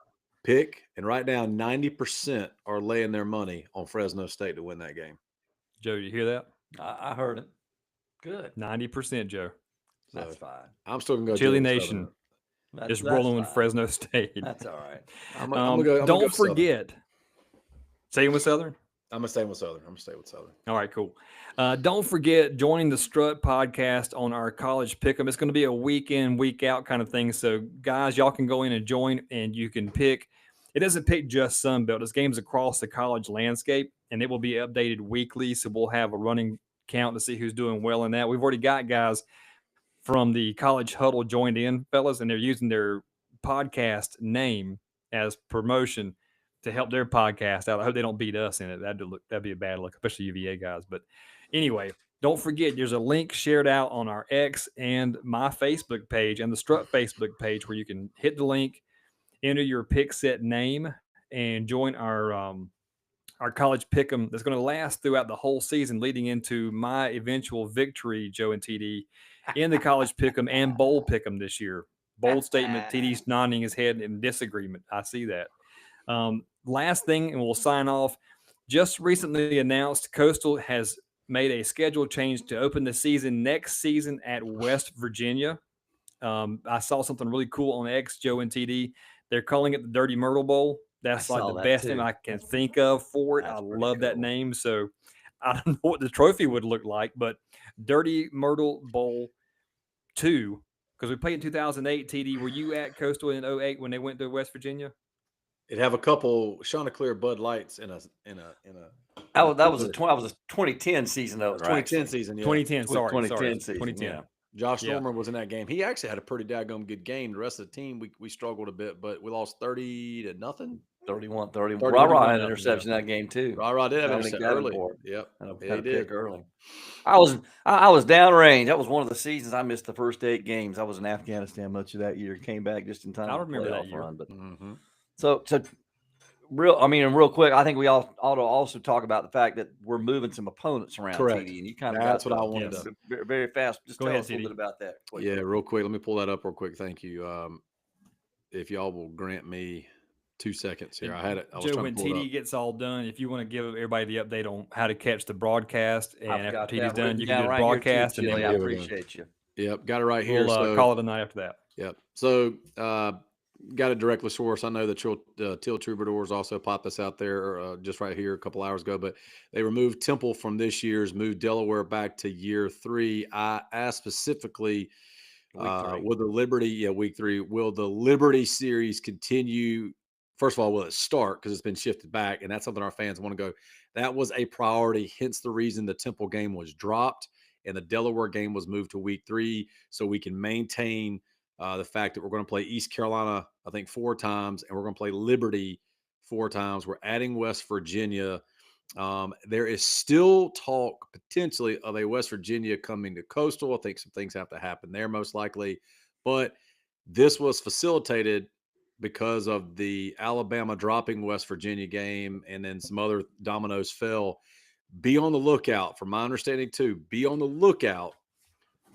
Speaker 3: pick. And right now, 90% are laying their money on Fresno State to win that game.
Speaker 1: Joe, you hear that?
Speaker 6: I heard it. Good.
Speaker 1: 90%, Joe.
Speaker 6: That's
Speaker 3: So
Speaker 6: fine.
Speaker 3: I'm still gonna go.
Speaker 1: Chili
Speaker 3: Georgia
Speaker 1: Nation
Speaker 3: Southern.
Speaker 1: is
Speaker 6: That's
Speaker 1: rolling with
Speaker 6: fine.
Speaker 1: Fresno State.
Speaker 6: That's all right.
Speaker 3: I'm gonna go. I'm gonna
Speaker 1: Don't
Speaker 3: go Southern.
Speaker 1: forget. Staying with Southern?
Speaker 3: I'm gonna stay with Southern. I'm gonna stay with Southern.
Speaker 1: All right, cool. Don't forget joining the Strut podcast on our college pick'em. It's going to be a week in, week out kind of thing. So, guys, y'all can go in and join, and you can pick. It doesn't pick just Sunbelt. It's games across the college landscape, and it will be updated weekly. So we'll have a running count to see who's doing well in that. We've already got guys from the College Huddle joined in, fellas, and they're using their podcast name as promotion to help their podcast out. I hope they don't beat us in it. That'd be a bad look, especially UVA guys. But anyway, don't forget there's a link shared out on our X and my Facebook page and the Strut Facebook page where you can hit the link, enter your pick set name, and join our college pick'em that's going to last throughout the whole season, leading into my eventual victory, Joe and TD, in the college pick'em and bowl pick'em this year. Bold statement. TD's nodding his head in disagreement. I see that. Last thing, and we'll sign off. Just recently announced, Coastal has made a schedule change to open the season next season at West Virginia. I saw something really cool on X, Joe and TD. They're calling it the Dirty Myrtle Bowl. That's like the best name I can think of for it. I love that name. So I don't know what the trophy would look like, but Dirty Myrtle Bowl 2, because we played in 2008. TD, were you at Coastal in 08 when they went to West Virginia?
Speaker 3: It'd have a couple Chanticleer Bud Lights in a.
Speaker 6: That was a 2010 season though.
Speaker 3: 2010 season. Yeah.
Speaker 1: 2010. Sorry,
Speaker 6: 2010 season.
Speaker 1: 2010.
Speaker 6: Yeah.
Speaker 3: Josh
Speaker 1: Yeah.
Speaker 3: Norman was in that game. He actually had a pretty daggone good game. The rest of the team, we struggled a bit, but we lost 30-0.
Speaker 6: 31.
Speaker 3: 31,
Speaker 6: Ra had an
Speaker 3: yeah.
Speaker 6: interception that game too.
Speaker 3: Ra did have an
Speaker 6: Dominic
Speaker 3: interception early.
Speaker 6: Davenport.
Speaker 3: Yep.
Speaker 6: And
Speaker 3: Yeah, he
Speaker 6: a
Speaker 3: did.
Speaker 6: pick early. I was downrange. That was one of the seasons I missed the first 8 games. I was in Afghanistan much of that year. Came back just in time.
Speaker 1: I
Speaker 6: for
Speaker 1: remember that
Speaker 6: playoff
Speaker 1: year.
Speaker 6: run, but
Speaker 3: Mm-hmm.
Speaker 6: so real quick, I think we all ought to also talk about the fact that we're moving some opponents around.
Speaker 3: Correct.
Speaker 6: TD, and you kind of
Speaker 3: That's what I wanted
Speaker 1: Yes.
Speaker 3: to.
Speaker 6: very fast. Just
Speaker 1: Go
Speaker 6: tell
Speaker 1: ahead,
Speaker 6: us a little
Speaker 1: TD.
Speaker 6: bit about that. quick.
Speaker 3: Yeah, real quick. Let me pull that up real quick. Thank you. If y'all will grant me 2 seconds here. I was
Speaker 1: Joe,
Speaker 3: trying
Speaker 1: when
Speaker 3: to pull it
Speaker 1: TD
Speaker 3: up.
Speaker 1: gets all done, if you want to give everybody the update on how to catch the broadcast, and
Speaker 6: I've
Speaker 1: after
Speaker 6: got
Speaker 1: TD's
Speaker 6: that
Speaker 1: done,
Speaker 6: written
Speaker 1: you can
Speaker 6: down
Speaker 1: do the
Speaker 6: right here too,
Speaker 1: broadcast, and
Speaker 6: Chili.
Speaker 1: then
Speaker 6: I
Speaker 3: Here we go.
Speaker 6: appreciate you.
Speaker 3: Yep, got it right here.
Speaker 1: we'll
Speaker 3: So
Speaker 1: call it a night after that.
Speaker 3: Yep. So got a directly source. I know that Teal Troubadours also popped this out there just right here a couple hours ago, but they removed Temple from this year's, moved Delaware back to year 3. I asked specifically, will the Liberty, week 3, will the Liberty series continue? First of all, will it start? Because it's been shifted back, and that's something our fans want to go. That was a priority, hence the reason the Temple game was dropped and the Delaware game was moved to week 3, so we can maintain the fact that we're going to play East Carolina, I think 4 times, and we're going to play Liberty 4 times. We're adding West Virginia. There is still talk potentially of a West Virginia coming to Coastal. I think some things have to happen there most likely, but this was facilitated because of the Alabama dropping West Virginia game, and then some other dominoes fell. Be on the lookout, from my understanding too, be on the lookout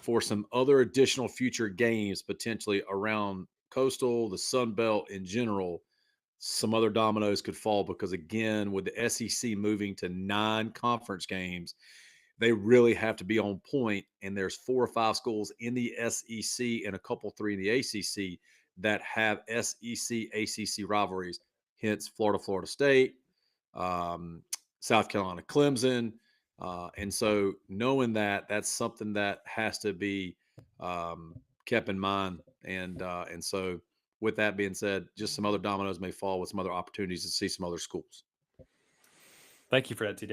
Speaker 3: for some other additional future games potentially around Coastal, the Sun Belt in general. Some other dominoes could fall because, again, with the SEC moving to 9 conference games, they really have to be on point. And there's 4 or 5 schools in the SEC and a couple 3 in the ACC that have SEC, ACC rivalries. Hence, Florida State, South Carolina, Clemson. And so knowing that, that's something that has to be kept in mind. And so with that being said, just some other dominoes may fall with some other opportunities to see some other schools.
Speaker 1: Thank you for that, TD.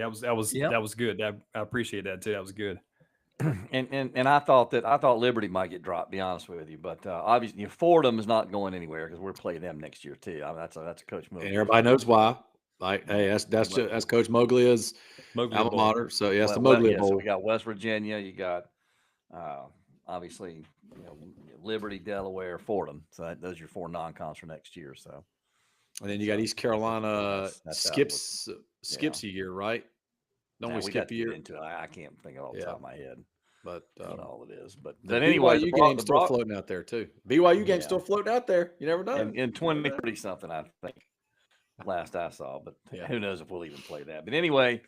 Speaker 1: That was good. I appreciate that too. That was good.
Speaker 6: And I thought Liberty might get dropped, be honest with you, but obviously Fordham is not going anywhere because we're playing them next year too. I mean, that's a coach move.
Speaker 3: And everybody knows why. Like, hey, that's Coach Moglia's alma mater. So yeah, that's the Moglia Bowl.
Speaker 6: So we got West Virginia. You got obviously Liberty, Delaware, Fordham. So those are your 4 non-cons for next year. So,
Speaker 3: and then you got East Carolina
Speaker 6: that's
Speaker 3: skips a year, right? Don't we
Speaker 6: we
Speaker 3: skip
Speaker 6: got
Speaker 3: a
Speaker 6: to
Speaker 3: year?
Speaker 6: get into it. I can't think of it off the top of my head.
Speaker 3: But
Speaker 6: What all it is, but
Speaker 3: the
Speaker 6: anyway,
Speaker 3: BYU game's still floating out there too. BYU game's still floating out there. You never know.
Speaker 6: In 2030 something, I think. Last I saw, but
Speaker 3: Yeah.
Speaker 6: who knows if we'll even play that. But anyway,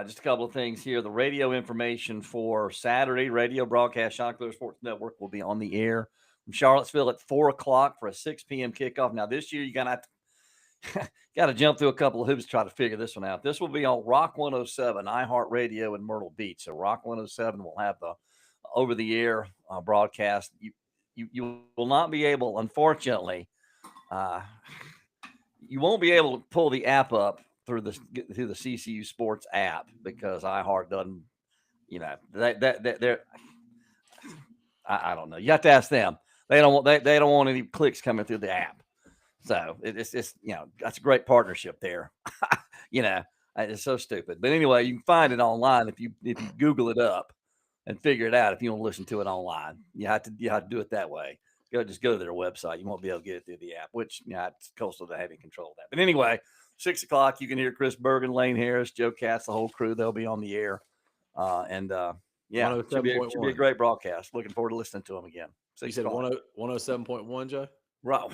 Speaker 6: Just a couple of things here. The radio information for Saturday radio broadcast, Shockler Sports Network, will be on the air from Charlottesville at 4 o'clock for a 6 p.m. kickoff. Now, this year, you're going to got to jump through a couple of hoops to try to figure this one out. This will be on Rock 107, iHeartRadio in Myrtle Beach. So Rock 107 will have the over-the-air broadcast. You will not be able, unfortunately, you won't be able to pull the app up through the CCU Sports app because iHeart doesn't, they're I don't know. You have to ask them. They don't want any clicks coming through the app. So it's that's a great partnership there. It's so stupid. But anyway, you can find it online if you Google it up and figure it out. If you want to listen to it online, you have to do it that way. Just go to their website. You won't be able to get it through the app, which it's Coastal to having control of that. But anyway, 6 o'clock, you can hear Chris Bergen, Lane Harris, Joe Katz, the whole crew. They'll be on the air. It should be a great broadcast. Looking forward to listening to them again.
Speaker 3: So you said 107.1, Joe?
Speaker 6: Rock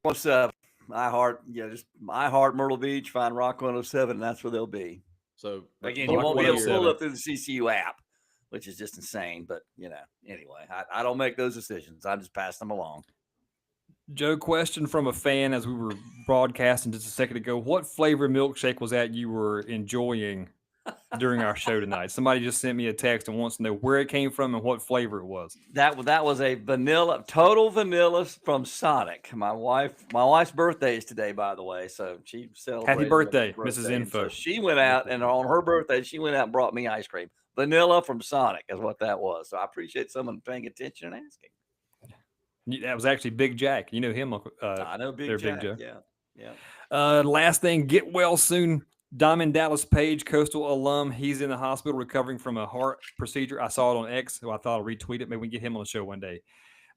Speaker 6: 107, iHeart, just iHeart Myrtle Beach, find Rock 107, and that's where they'll be.
Speaker 3: So
Speaker 6: again, you won't be able to pull up through the CCU app, which is just insane. But anyway, I don't make those decisions. I just pass them along.
Speaker 1: Joe, question from a fan as we were broadcasting just a second ago. What flavor milkshake was that you were enjoying during our show tonight? Somebody just sent me a text and wants to know where it came from and what flavor it was.
Speaker 6: That was a total vanilla from Sonic. My wife's birthday is today, by the way, so she celebrated.
Speaker 1: Happy birthday, Mrs. Info.
Speaker 6: So she went out and on her birthday, she went out and brought me ice cream. Vanilla from Sonic is what that was. So I appreciate someone paying attention and asking.
Speaker 1: That was actually Big Jack. You know him.
Speaker 6: I know Big Jack.
Speaker 1: Big Joe.
Speaker 6: Yeah.
Speaker 1: Last thing, get well soon. Diamond Dallas Page, Coastal alum. He's in the hospital recovering from a heart procedure. I saw it on X, so I thought I'll retweet it. Maybe we can get him on the show one day.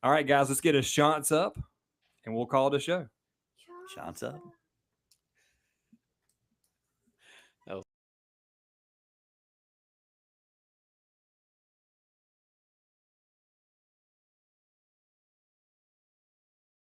Speaker 1: All right, guys, let's get his shots up, and we'll call it a show.
Speaker 6: Shots up.